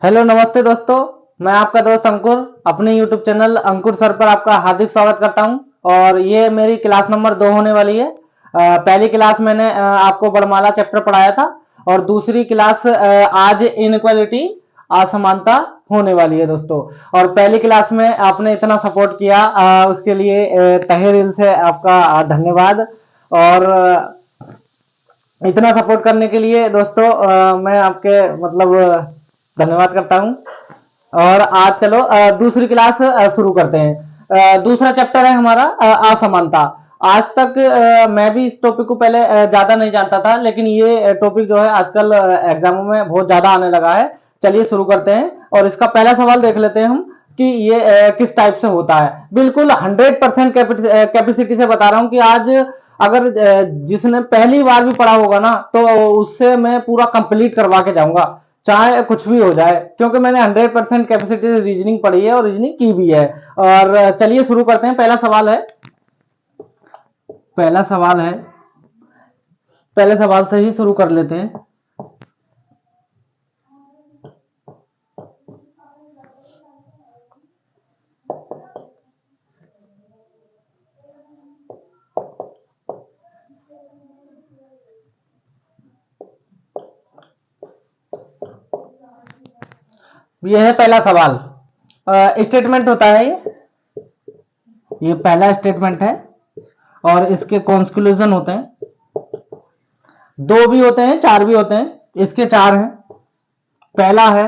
Hello नमस्ते दोस्तों। मैं आपका दोस्त अंकुर अपने यूट्यूब चैनल अंकुर सर पर आपका हार्दिक स्वागत करता हूं। और ये मेरी क्लास नंबर 2 होने वाली है। पहली क्लास मैंने आपको वर्णमाला चैप्टर पढ़ाया था और दूसरी क्लास आज इनइक्वालिटी असमानता होने वाली है दोस्तों। और पहली क्लास में आपने इतना सपोर्ट किया, उसके लिए तहे दिल से आपका धन्यवाद। और इतना सपोर्ट करने के लिए दोस्तों मैं आपके मतलब धन्यवाद करता हूं। और आज चलो दूसरी क्लास शुरू करते हैं। दूसरा चैप्टर है हमारा असमानता। आज तक मैं भी इस टॉपिक को पहले ज्यादा नहीं जानता था, लेकिन ये टॉपिक जो है आजकल एग्जामों में बहुत ज्यादा आने लगा है। चलिए शुरू करते हैं और इसका पहला सवाल देख लेते हैं हम कि ये किस टाइप से होता है। बिल्कुल 100% कैपेसिटी से बता रहा हूं कि आज अगर जिसने पहली बार भी पढ़ा होगा ना, तो उससे मैं पूरा कंप्लीट करवा के जाऊंगा, चाहे कुछ भी हो जाए, क्योंकि मैंने 100% कैपेसिटी से रीजनिंग पढ़ी है और रीजनिंग की भी है। और चलिए शुरू करते हैं। पहले सवाल से ही शुरू कर लेते हैं। यह है पहला सवाल। स्टेटमेंट होता है ये पहला स्टेटमेंट है और इसके कॉन्क्लूजन होते हैं। दो भी होते हैं, चार भी होते हैं, इसके चार हैं। पहला है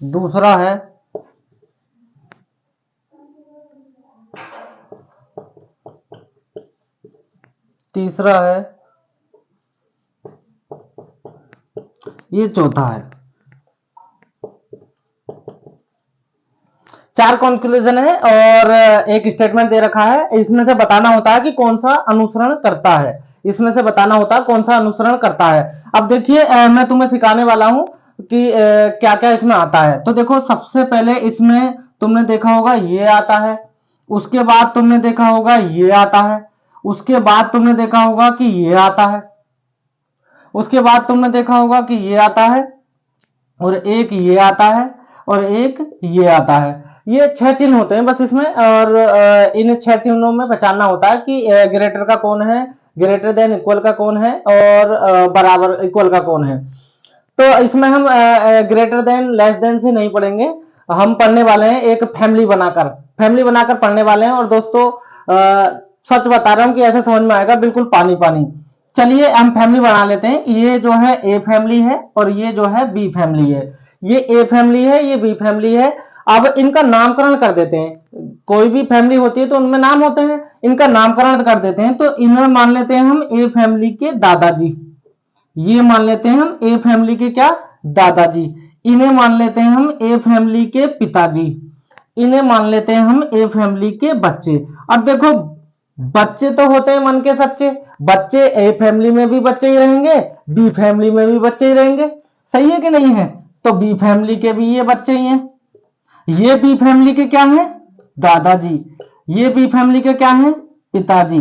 दूसरा है तीसरा है, ये चौथा है। चार कंक्लूजन है और एक स्टेटमेंट दे रखा है। इसमें से बताना होता है कि कौन सा अनुसरण करता है। अब देखिए मैं तुम्हें सिखाने वाला हूं कि क्या क्या इसमें आता है। तो देखो, सबसे पहले इसमें तुमने देखा होगा ये आता है, उसके बाद तुमने देखा होगा ये आता है, उसके बाद तुमने देखा होगा कि ये आता है, उसके बाद तुमने देखा होगा कि ये आता है, और एक ये आता है, और एक ये आता है। ये 6 चिन्ह होते हैं बस इसमें। और इन 6 चिन्हों में पहचानना होता है कि ग्रेटर का कौन है, ग्रेटर देन इक्वल का कौन है, और बराबर इक्वल का कौन है। तो इसमें हम ग्रेटर देन लेस देन से नहीं पढ़ेंगे, हम पढ़ने वाले हैं एक फैमिली बनाकर पढ़ने वाले हैं। और दोस्तों सच बता रहा हूं कि ऐसे समझ में आएगा बिल्कुल पानी पानी। चलिए हम फैमिली बना लेते हैं। ये जो है ए फैमिली है और ये जो है बी फैमिली है। ये ए फैमिली है, ये बी फैमिली है। अब इनका नामकरण कर देते हैं। कोई भी फैमिली होती है तो उनमें नाम होते हैं, इनका नामकरण कर देते हैं। तो इन्हें मान लेते हैं हम ए फैमिली के दादाजी। ये मान लेते हैं हम ए फैमिली के क्या, दादाजी। इन्हें मान लेते हैं हम ए फैमिली के पिताजी। इन्हें मान लेते हैं हम ए फैमिली के बच्चे। अब देखो, बच्चे तो होते हैं मन के सच्चे। बच्चे ए फैमिली में भी बच्चे ही रहेंगे, बी फैमिली में भी बच्चे ही रहेंगे। सही है कि नहीं है? तो बी फैमिली के भी ये बच्चे ही हैं। ये बी फैमिली के क्या हैं, दादाजी। ये बी फैमिली के क्या हैं, पिताजी।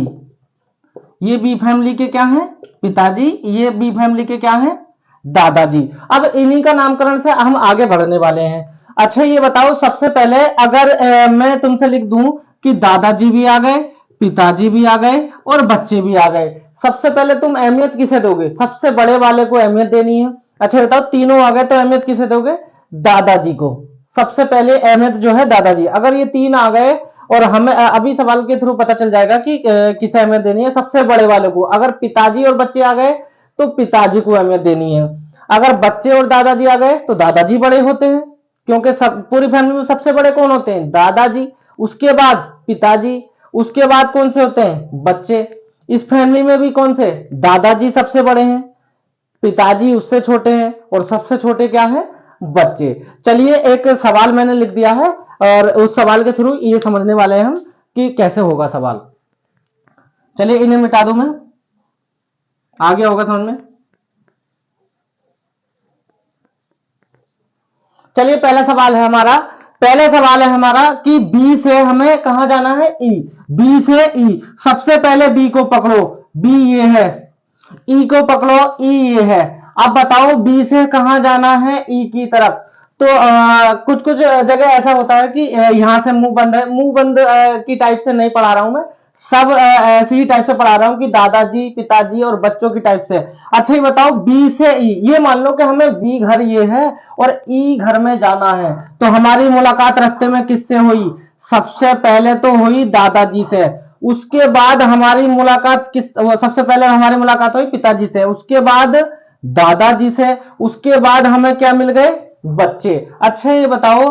ये बी फैमिली के क्या हैं, पिताजी। ये बी फैमिली के क्या हैं, दादाजी। अब इन्हीं का नामकरण से हम आगे बढ़ने वाले हैं। अच्छा ये बताओ, सबसे पहले अगर मैं तुमसे लिख दूं कि दादाजी भी आ गए, पिताजी भी आ गए और बच्चे भी आ गए, सबसे पहले तुम अहमियत किसे दोगे? सबसे बड़े वाले को अहमियत देनी है। अच्छा बताओ, तीनों आ गए तो अहमियत किसे दोगे? दादाजी को। सबसे पहले अहमियत जो है दादाजी। अगर ये तीन आ गए, और हमें अभी सवाल के थ्रू पता चल जाएगा कि किसे अहमियत देनी है, सबसे बड़े वाले को। अगर पिताजी और बच्चे आ गए तो पिताजी को अहमियत देनी है। अगर बच्चे और दादाजी आ गए तो दादाजी बड़े होते हैं, क्योंकि सब पूरी फैमिली में सबसे बड़े कौन होते हैं, दादाजी। उसके बाद पिताजी, उसके बाद कौन से होते हैं, बच्चे। इस फैमिली में भी कौन से, दादाजी सबसे बड़े हैं, पिताजी उससे छोटे हैं, और सबसे छोटे क्या है, बच्चे। चलिए एक सवाल मैंने लिख दिया है और उस सवाल के थ्रू ये समझने वाले हैं हम कि कैसे होगा सवाल। चलिए इन्हें मिटा दूं मैं, आगे होगा समझ में। चलिए पहला सवाल है हमारा कि बी से हमें कहां जाना है, ई। बी से ई, सबसे पहले बी को पकड़ो। बी ये है, ई को पकड़ो, ई ये है। अब बताओ बी से कहां जाना है, ई की तरफ। तो कुछ कुछ जगह ऐसा होता है कि यहां से मुंह बंद है, मुंह बंद की टाइप से नहीं पढ़ा रहा हूं मैं, सब ऐसी ही टाइप से पढ़ा रहा हूं कि दादाजी, पिताजी और बच्चों की टाइप से। अच्छा ये बताओ बी से ई, ये मान लो कि हमें बी घर ये है और ई घर में जाना है, तो हमारी मुलाकात रास्ते में किससे हुई? सबसे पहले तो हुई दादाजी से, उसके बाद हमारी मुलाकात सबसे पहले हमारी मुलाकात हुई पिताजी से, उसके बाद दादाजी से, उसके बाद हमें क्या मिल गए? बच्चे। अच्छा ये बताओ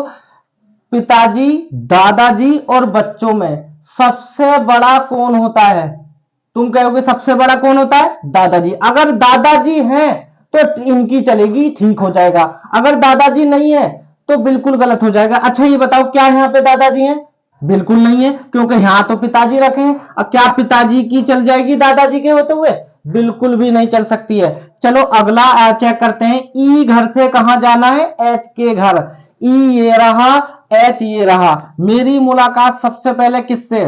पिताजी, दादाजी और बच्चों में सबसे बड़ा कौन होता है? तुम कहोगे सबसे बड़ा कौन होता है? दादाजी। अगर दादाजी हैं तो इनकी चलेगी, ठीक हो जाएगा। अगर दादाजी नहीं है तो बिल्कुल गलत हो जाएगा। अच्छा ये बताओ क्या यहाँ पे दादाजी हैं? बिल्कुल नहीं है, क्योंकि यहां तो पिताजी रखे हैं। अब क्या पिताजी की चल जाएगी दादाजी के होते हुए? बिल्कुल भी नहीं चल सकती है। चलो अगला चेक करते हैं, ई घर से कहां जाना है? एच के घर। ई ये रहा, एच ये रहा। मेरी मुलाकात सबसे पहले किससे?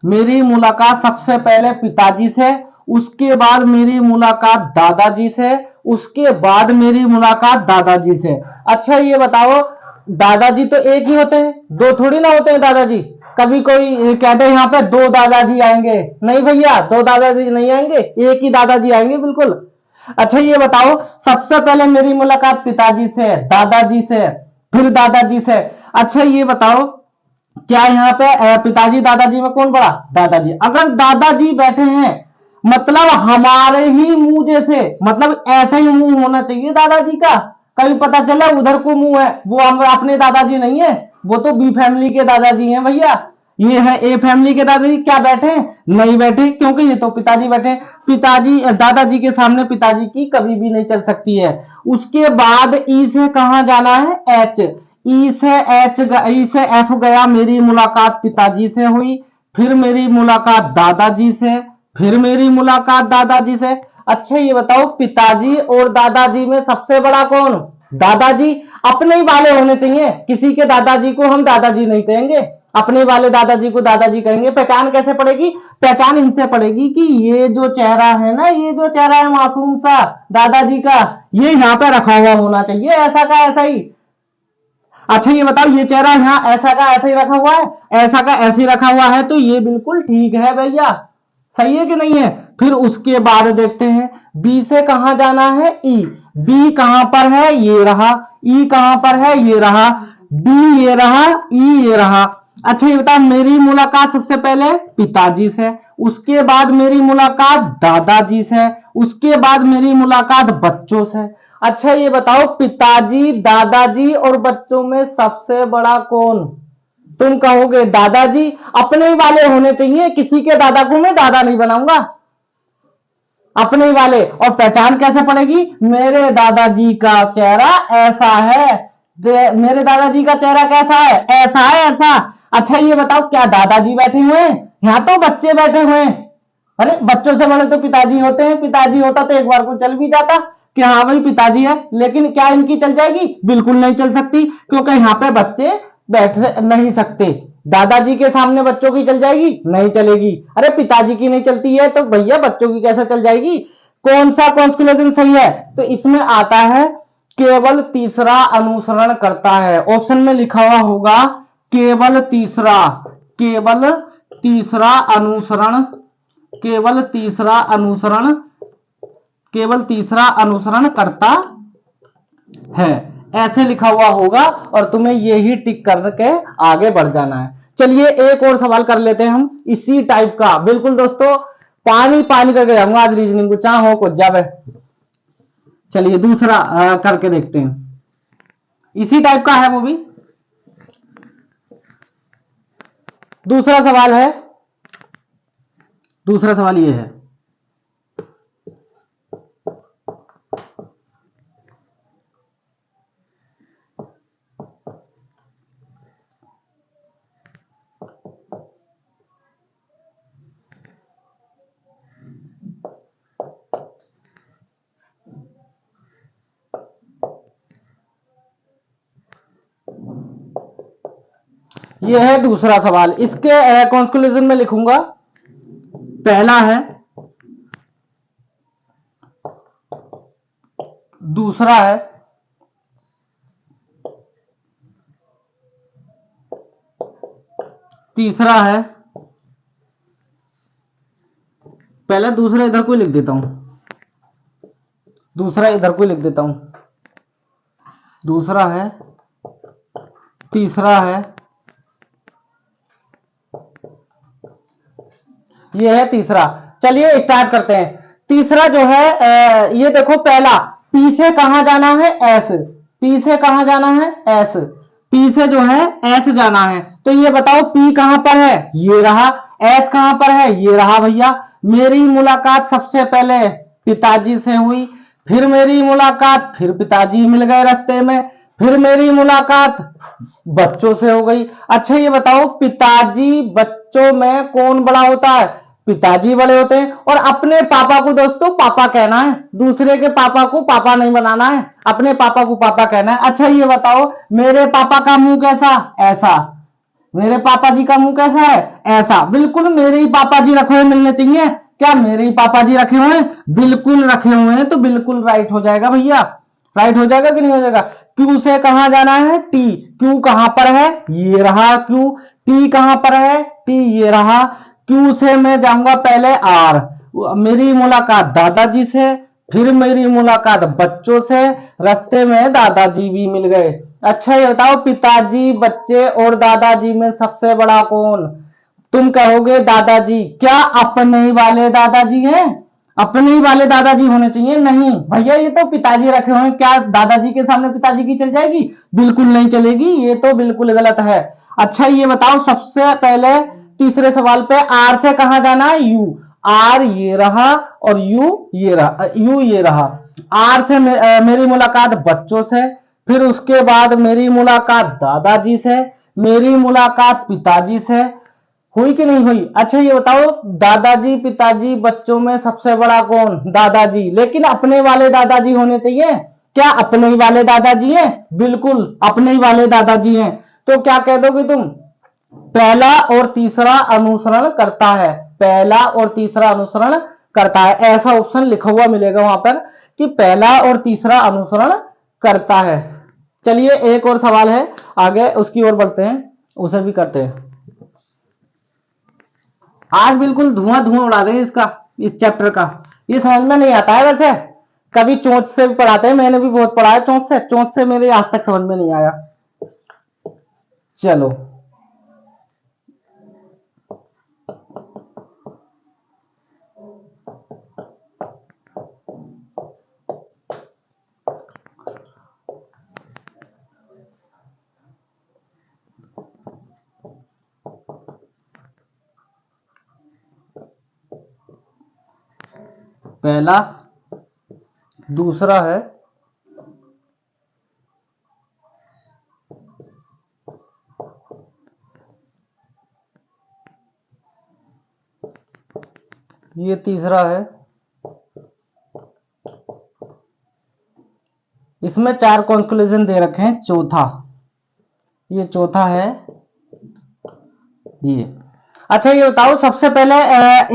मेरी मुलाकात सबसे पहले पिताजी से, उसके बाद मेरी मुलाकात दादाजी से, उसके बाद मेरी मुलाकात दादाजी से। अच्छा ये बताओ दादाजी तो एक ही होते हैं, दो थोड़ी ना होते हैं दादाजी। कभी कोई कहते हैं यहाँ पे दो दादाजी आएंगे, नहीं भैया, दो दादाजी नहीं आएंगे, एक ही दादाजी आएंगे बिल्कुल। अच्छा ये बताओ सबसे पहले मेरी मुलाकात पिताजी से, दादाजी से, फिर दादाजी से। अच्छा ये बताओ क्या यहाँ पे पिताजी दादाजी में कौन बड़ा? दादाजी। अगर दादाजी बैठे हैं मतलब हमारे ही मुंह जैसे, मतलब ऐसा ही मुंह होना चाहिए दादाजी का। कभी पता चला उधर को मुंह है, वो हम अपने दादाजी नहीं है, वो तो बी फैमिली के दादाजी हैं भैया। ये है ए फैमिली के दादाजी, क्या बैठे हैं? नहीं बैठे, क्योंकि ये तो पिताजी बैठे हैं। पिताजी दादाजी के सामने पिताजी की कभी भी नहीं चल सकती है। उसके बाद ई से कहां जाना है? एच। ई से एच, ई से एफ गया, मेरी मुलाकात पिताजी से हुई, फिर मेरी मुलाकात दादाजी से, फिर मेरी मुलाकात दादाजी से। अच्छा ये बताओ पिताजी और दादाजी में सबसे बड़ा कौन? दादाजी। अपने ही वाले होने चाहिए, किसी के दादाजी को हम दादाजी नहीं कहेंगे, अपने वाले दादाजी को दादाजी कहेंगे। पहचान कैसे पड़ेगी? पहचान इनसे पड़ेगी कि ये जो चेहरा है ना, ये जो चेहरा है मासूम सा दादाजी का, ये यहाँ पे रखा हुआ होना चाहिए, ऐसा का ऐसा ही। अच्छा ये बताओ ये चेहरा यहाँ ऐसा का ऐसा ही रखा हुआ है, ऐसा का ऐसे ही रखा हुआ है, तो ये बिल्कुल ठीक है भैया, सही है कि नहीं है? फिर उसके बाद देखते हैं बी से कहां जाना है? ई। बी कहां पर है? ये रहा। ई कहां पर है? ये रहा। बी ये रहा, ई ये रहा। अच्छा ये बता मेरी मुलाकात सबसे पहले पिताजी से, उसके बाद मेरी मुलाकात दादाजी से, उसके बाद मेरी मुलाकात बच्चों से। अच्छा ये बताओ पिताजी, दादाजी और बच्चों में सबसे बड़ा कौन? तुम कहोगे दादाजी। अपने ही वाले होने चाहिए, किसी के दादा को मैं दादा नहीं बनाऊंगा, अपने ही वाले। और पहचान कैसे पड़ेगी? मेरे दादाजी का चेहरा ऐसा है, मेरे दादाजी का चेहरा कैसा है? ऐसा है, ऐसा। अच्छा ये बताओ क्या दादाजी बैठे हुए हैं? यहाँ तो बच्चे बैठे हुए हैं। अरे बच्चों से बड़े तो पिताजी होते हैं, पिताजी होता तो एक बार को चल भी जाता कि हाँ भाई पिताजी है, लेकिन क्या इनकी चल जाएगी? बिल्कुल नहीं चल सकती, क्योंकि यहाँ पे बच्चे बैठ नहीं सकते। दादाजी के सामने बच्चों की चल जाएगी? नहीं चलेगी। अरे पिताजी की नहीं चलती है तो भैया बच्चों की कैसे चल जाएगी? कौन सा कॉन्स्टुलेशन सही है? तो इसमें आता है केवल तीसरा अनुसरण करता है। ऑप्शन में लिखा हुआ होगा केवल तीसरा, केवल तीसरा अनुसरण, केवल तीसरा अनुसरण, केवल तीसरा अनुसरण करता है, ऐसे लिखा हुआ होगा और तुम्हें यही टिक करके आगे बढ़ जाना है। चलिए एक और सवाल कर लेते हैं हम इसी टाइप का, बिल्कुल दोस्तों पानी पानी करके जाऊंगा आज रीजनिंग को, चाहे हो कुछ जब है। चलिए दूसरा करके देखते हैं, इसी टाइप का है वो भी। दूसरा सवाल है, दूसरा सवाल ये है, ये है दूसरा सवाल। इसके कंक्लूजन में लिखूंगा, पहला है दूसरा है, तीसरा है, पहले दूसरा इधर को लिख देता हूं, दूसरा इधर को लिख देता हूं, दूसरा है, तीसरा है, ये है तीसरा। चलिए स्टार्ट करते हैं। तीसरा जो है ये देखो, पहला पी से कहां जाना है, एस, पी से कहां जाना है, एस, पी से जो है एस जाना है। तो ये बताओ पी कहां पर है, ये रहा, एस कहां पर है, ये रहा भैया। मेरी मुलाकात सबसे पहले पिताजी से हुई, फिर मेरी मुलाकात, फिर पिताजी मिल गए रास्ते में, फिर मेरी मुलाकात बच्चों से हो गई। अच्छा ये बताओ पिताजी बच्चों में कौन बड़ा होता है, पिताजी बड़े होते हैं। और अपने पापा को दोस्तों पापा कहना है, दूसरे के पापा को पापा नहीं बनाना है, अपने पापा को पापा कहना है। अच्छा ये बताओ मेरे पापा का मुंह कैसा, ऐसा, मेरे पापा जी का मुंह कैसा है, ऐसा। बिल्कुल मेरे ही पापा जी रखे हुए मिलने चाहिए। क्या मेरे ही पापा जी रखे हुए हैं, बिल्कुल रखे हुए हैं, तो बिल्कुल राइट हो जाएगा भैया, राइट हो जाएगा कि नहीं हो जाएगा। क्यू से कहां जाना है, टी, क्यू कहां पर है, ये रहा क्यू, टी कहां पर है, टी ये रहा। क्यू से मैं जाऊंगा पहले आर, मेरी मुलाकात दादाजी से, फिर मेरी मुलाकात बच्चों से, रास्ते में दादाजी भी मिल गए। अच्छा ये बताओ पिताजी बच्चे और दादाजी में सबसे बड़ा कौन। तुम कहोगे दादाजी, क्या अपने ही वाले दादाजी हैं, अपने ही वाले दादाजी होने चाहिए। नहीं भैया ये तो पिताजी रखे हुए हैं, क्या दादाजी के सामने पिताजी की चल जाएगी, बिल्कुल नहीं चलेगी, ये तो बिल्कुल गलत है। अच्छा ये बताओ सबसे पहले तीसरे सवाल पे आर से कहां जाना है, यू, आर ये रहा और यू ये रहा, यू ये रहा। आर से मेरी मुलाकात बच्चों से, फिर उसके बाद मेरी मुलाकात दादाजी से, मेरी मुलाकात पिताजी से, हुई कि नहीं हुई। अच्छा ये बताओ दादाजी पिताजी बच्चों में सबसे बड़ा कौन, दादाजी, लेकिन अपने वाले दादाजी होने चाहिए। क्या अपने ही वाले दादाजी हैं, बिल्कुल अपने ही वाले दादाजी हैं। तो क्या कह दोगे तुम, पहला और तीसरा अनुसरण करता है, पहला और तीसरा अनुसरण करता है, ऐसा ऑप्शन लिखा हुआ मिलेगा वहां पर कि पहला और तीसरा अनुसरण करता है। चलिए एक और सवाल है आगे, उसकी ओर बढ़ते हैं, उसे भी करते हैं। आज बिल्कुल धुआं धुआं उड़ा रहे हैं इसका, इस चैप्टर का, ये समझ में नहीं आता है। वैसे कभी चोंच से भी पढ़ाते हैं, मैंने भी बहुत पढ़ा है चोंच से, चोंच से मेरे आज तक समझ में नहीं आया। चलो पहला, दूसरा है, ये तीसरा है, इसमें चार कॉन्क्लूजन दे रखे हैं, चौथा, ये चौथा है ये। अच्छा ये बताओ सबसे पहले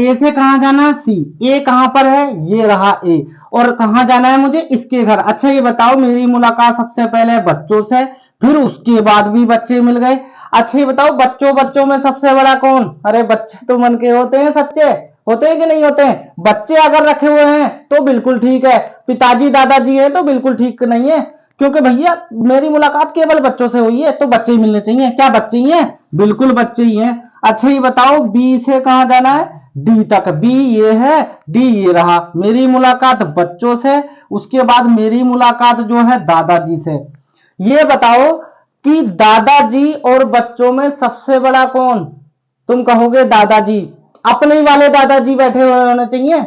ए से कहां जाना है, सी, ए कहां पर है, ये रहा ए, और कहां जाना है मुझे, इसके घर। अच्छा ये बताओ मेरी मुलाकात सबसे पहले बच्चों से, फिर उसके बाद भी बच्चे मिल गए। अच्छा ये बताओ बच्चों बच्चों में सबसे बड़ा कौन, अरे बच्चे तो मन के होते हैं, सच्चे होते हैं कि नहीं होते हैं। बच्चे अगर रखे हुए हैं तो बिल्कुल ठीक है, पिताजी दादाजी है तो बिल्कुल ठीक नहीं है, क्योंकि भैया मेरी मुलाकात केवल बच्चों से हुई है तो बच्चे ही मिलने चाहिए। क्या बच्चे ही हैं, बिल्कुल बच्चे ही हैं। अच्छा ये बताओ बी से कहां जाना है, डी तक, बी ये है, डी ये रहा। मेरी मुलाकात बच्चों से, उसके बाद मेरी मुलाकात जो है दादाजी से। ये बताओ कि दादाजी और बच्चों में सबसे बड़ा कौन। तुम कहोगे दादाजी, अपने ही वाले दादाजी बैठे हुए होने चाहिए,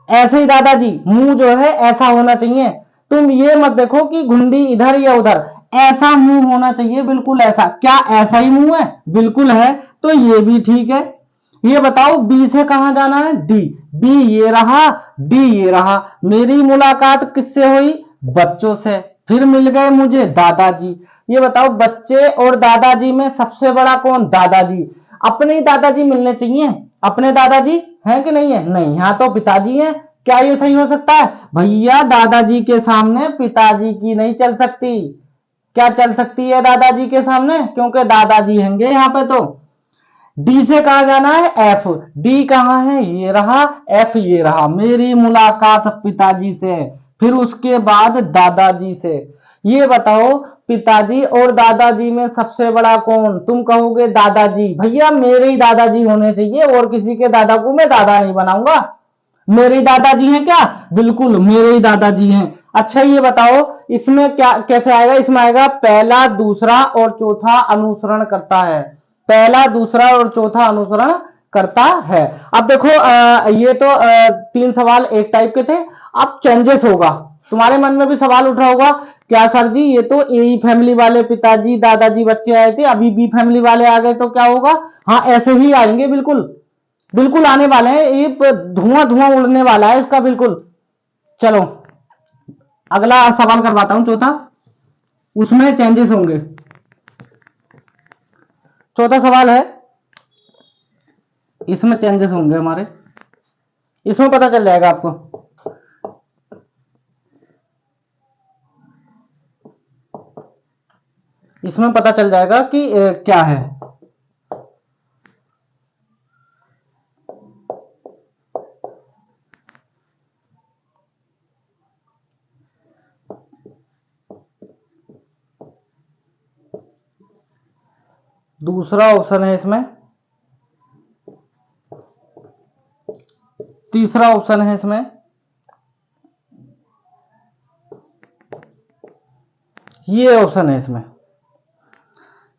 ऐसे ही दादाजी, मुंह जो है ऐसा होना चाहिए। तुम ये मत देखो कि घुंडी इधर या उधर, ऐसा मुंह होना चाहिए, बिल्कुल ऐसा। क्या ऐसा ही मुंह है, बिल्कुल है, तो ये भी ठीक है। ये बताओ बी से कहां जाना है, डी, बी ये रहा, डी ये रहा। मेरी मुलाकात किससे हुई, बच्चों से, फिर मिल गए मुझे दादाजी। ये बताओ बच्चे और दादाजी में सबसे बड़ा कौन, दादाजी, अपने ही दादाजी मिलने चाहिए। अपने दादाजी हैं कि नहीं है, नहीं, यहां तो पिताजी हैं। क्या ये सही हो सकता है? भैया दादाजी के सामने पिताजी की नहीं चल सकती। क्या चल सकती है दादाजी के सामने? क्योंकि दादाजी होंगे यहाँ पे। तो डी से कहा जाना है एफ। डी कहाँ है? ये रहा। एफ ये रहा। मेरी मुलाकात पिताजी से, फिर उसके बाद दादाजी से। ये बताओ पिताजी और दादाजी में सबसे बड़ा कौन? तुम कहोगे दादाजी। भैया मेरे ही दादाजी होने चाहिए, और किसी के दादा को मैं दादा नहीं बनाऊंगा। मेरे ही दादाजी हैं क्या? बिल्कुल मेरे ही दादाजी हैं। अच्छा ये बताओ इसमें क्या कैसे आएगा? इसमें आएगा पहला, दूसरा और चौथा अनुसरण करता है। पहला, दूसरा और चौथा अनुसरण करता है। अब देखो ये तो 3 सवाल एक टाइप के थे। अब चेंजेस होगा। तुम्हारे मन में भी सवाल उठा होगा, क्या सर जी ये तो ए फैमिली वाले पिताजी दादाजी बच्चे आए थे, अभी बी फैमिली वाले आ गए तो क्या होगा? हाँ ऐसे ही आएंगे, बिल्कुल बिल्कुल आने वाले हैं। ये धुआं धुआं उड़ने वाला है इसका, बिल्कुल। चलो अगला सवाल करवाता हूं, चौथा। उसमें चेंजेस होंगे। चौथा सवाल है, इसमें चेंजेस होंगे हमारे। इसमें पता चल जाएगा आपको। इसमें पता चल जाएगा कि क्या है। दूसरा ऑप्शन है इसमें, तीसरा ऑप्शन है इसमें, ये ऑप्शन है इसमें।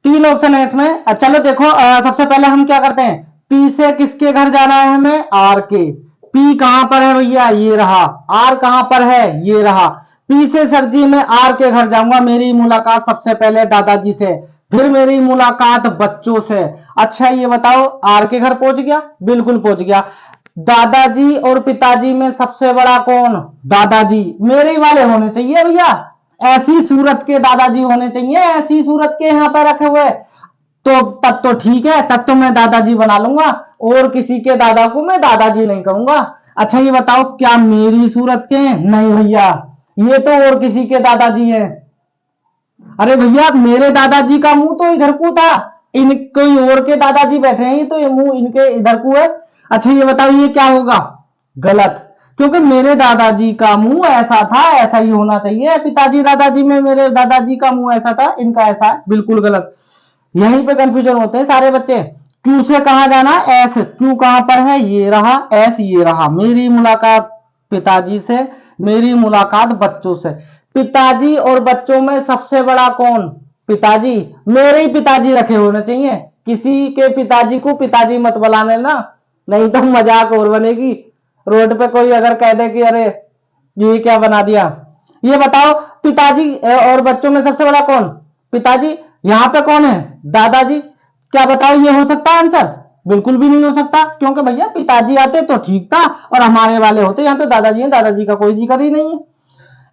3 ऑप्शन है इसमें। चलो देखो सबसे पहले हम क्या करते हैं, पी से किसके घर जाना है हमें? आर के। पी कहां पर है भैया? ये रहा। आर कहां पर है? ये रहा। पी से सर जी मैं आर के घर जाऊंगा, मेरी मुलाकात सबसे पहले दादाजी से, फिर मेरी मुलाकात बच्चों से। अच्छा ये बताओ आर के घर पहुंच गया? बिल्कुल पहुंच गया। दादाजी और पिताजी में सबसे बड़ा कौन? दादाजी मेरे ही वाले होने चाहिए भैया। ऐसी सूरत के दादाजी होने चाहिए, ऐसी सूरत के यहाँ पे रखे हुए। तो तब तो ठीक है, तब तो मैं दादाजी बना लूंगा, और किसी के दादा को मैं दादाजी नहीं कहूंगा। अच्छा ये बताओ क्या मेरी सूरत के? नहीं भैया, ये तो और किसी के दादाजी हैं। अरे भैया मेरे दादाजी का मुंह तो इधर को था, इन कोई और के दादाजी बैठे हैं, तो ये मुंह इनके इधर को है। अच्छा ये बताओ ये क्या होगा? गलत। क्योंकि मेरे दादाजी का मुंह ऐसा था, ऐसा ही होना चाहिए। पिताजी दादाजी में मेरे दादाजी का मुंह ऐसा था, इनका ऐसा है। बिल्कुल गलत। यहीं पे कंफ्यूजन होते हैं सारे बच्चे। क्यू से कहा जाना? एस। क्यू कहां पर है? ये रहा। एस ये रहा। मेरी मुलाकात पिताजी से, मेरी मुलाकात बच्चों से। पिताजी और बच्चों में सबसे बड़ा कौन? पिताजी। मेरे ही पिताजी रखे होने चाहिए, किसी के पिताजी को पिताजी मत बुलाने ना, नहीं तो मजाक और बनेगी। रोड पे कोई अगर कह दे कि अरे ये क्या बना दिया। ये बताओ पिताजी और बच्चों में सबसे बड़ा कौन? पिताजी। यहां पे कौन है? दादाजी। क्या बताओ ये हो सकता है आंसर? बिल्कुल भी नहीं हो सकता, क्योंकि भैया पिताजी आते तो ठीक था, और हमारे वाले होते। यहाँ तो दादाजी हैं, दादाजी का कोई जिक्र ही नहीं है।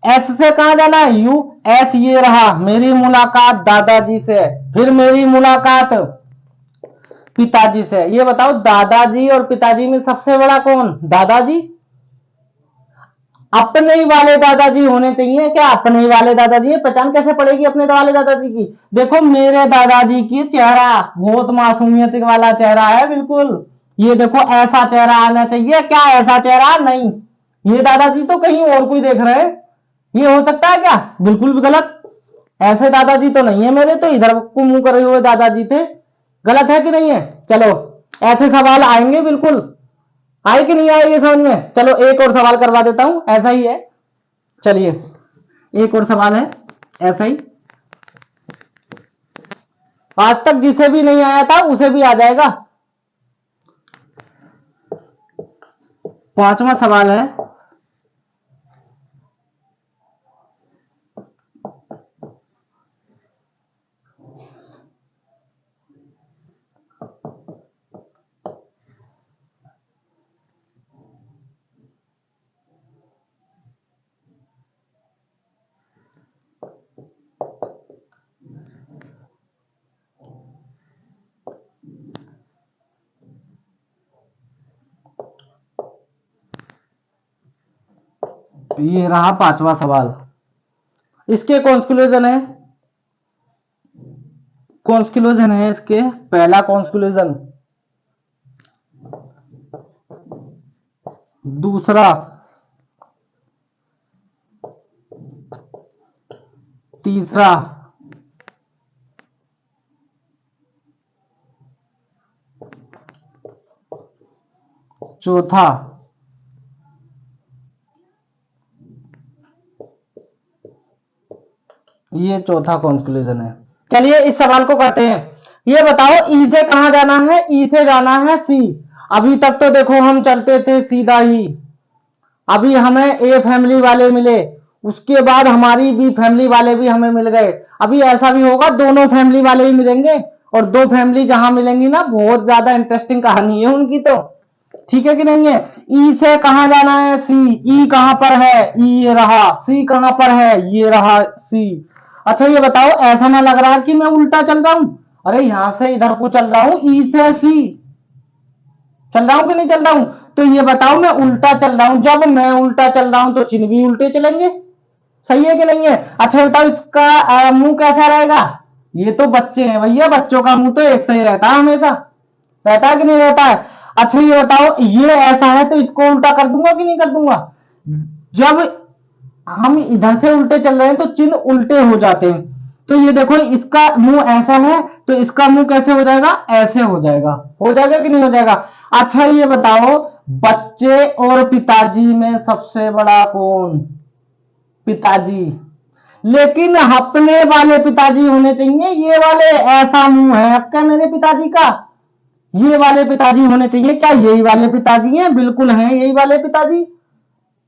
एस से कहा जाना है? यू। एस ये रहा। मेरी मुलाकात दादाजी से, फिर मेरी मुलाकात पिताजी से। ये बताओ दादाजी और पिताजी में सबसे बड़ा कौन? दादाजी। अपने ही वाले दादाजी होने चाहिए। क्या अपने ही वाले दादाजी है? पहचान कैसे पड़ेगी अपने वाले दादाजी की? देखो मेरे दादाजी की चेहरा बहुत मासूमियत वाला चेहरा है, बिल्कुल। ये देखो ऐसा चेहरा आना चाहिए। क्या ऐसा चेहरा? नहीं, ये दादाजी तो कहीं और कोई देख रहे हैं। ये हो सकता है क्या? बिल्कुल भी गलत। ऐसे दादाजी तो नहीं है मेरे, तो इधर को मुंह करे हुए दादाजी थे। गलत है कि नहीं है? चलो ऐसे सवाल आएंगे बिल्कुल। आए कि नहीं आए ये समझ में? चलो एक और सवाल करवा देता हूं, ऐसा ही है। चलिए एक और सवाल है ऐसा ही। आज तक जिसे भी नहीं आया था उसे भी आ जाएगा। 5वां सवाल है, ये रहा पांचवा सवाल। इसके कॉन्क्लूजन है, कॉन्क्लूजन है इसके, पहला कॉन्क्लूजन, दूसरा, तीसरा, चौथा, ये चौथा कॉन्क्लूजन है। चलिए इस सवाल को करते हैं। ये बताओ ई से कहां जाना है? ई से जाना है सी। अभी तक तो देखो हम चलते थे सीधा ही, अभी हमें ए फैमिली वाले मिले, उसके बाद हमारी बी फैमिली वाले भी हमें मिल गए। अभी ऐसा भी होगा दोनों फैमिली वाले ही मिलेंगे, और दो फैमिली जहां मिलेंगी ना, बहुत ज्यादा इंटरेस्टिंग कहानी है उनकी तो। ठीक है कि नहीं है? ई से कहां जाना है? सी। ई कहां पर है? ई ये रहा। सी कहां पर है? ये रहा सी। अच्छा ये बताओ, ऐसा ना लग रहा है कि मैं उल्टा चल रहा हूं? अरे यहां से इधर को चल रहा हूं, ई से सी चल रहा हूं कि नहीं चल रहा हूं? तो ये बताओ मैं उल्टा चल रहा हूं, जब मैं उल्टा चल रहा हूं तो चिन्ह भी उल्टे चलेंगे। सही है कि नहीं है? अच्छा बताओ इसका मुंह कैसा रहेगा? ये तो बच्चे हैं भैया, बच्चों का मुंह तो एक सही रहता है हमेशा, रहता है कि नहीं रहता है? अच्छा ये बताओ, ये ऐसा है तो इसको उल्टा कर दूंगा कि नहीं कर दूंगा? जब हम इधर से उल्टे चल रहे हैं तो चिन्ह उल्टे हो जाते हैं। तो ये देखो, इसका मुंह ऐसा है तो इसका मुंह कैसे हो जाएगा? ऐसे हो जाएगा। हो जाएगा कि नहीं हो जाएगा? अच्छा ये बताओ, बच्चे और पिताजी में सबसे बड़ा कौन? पिताजी। लेकिन अपने वाले पिताजी होने चाहिए, ये वाले। ऐसा मुंह है आपका मेरे पिताजी का, ये वाले पिताजी होने चाहिए। क्या यही वाले पिताजी हैं? बिल्कुल हैं यही वाले पिताजी,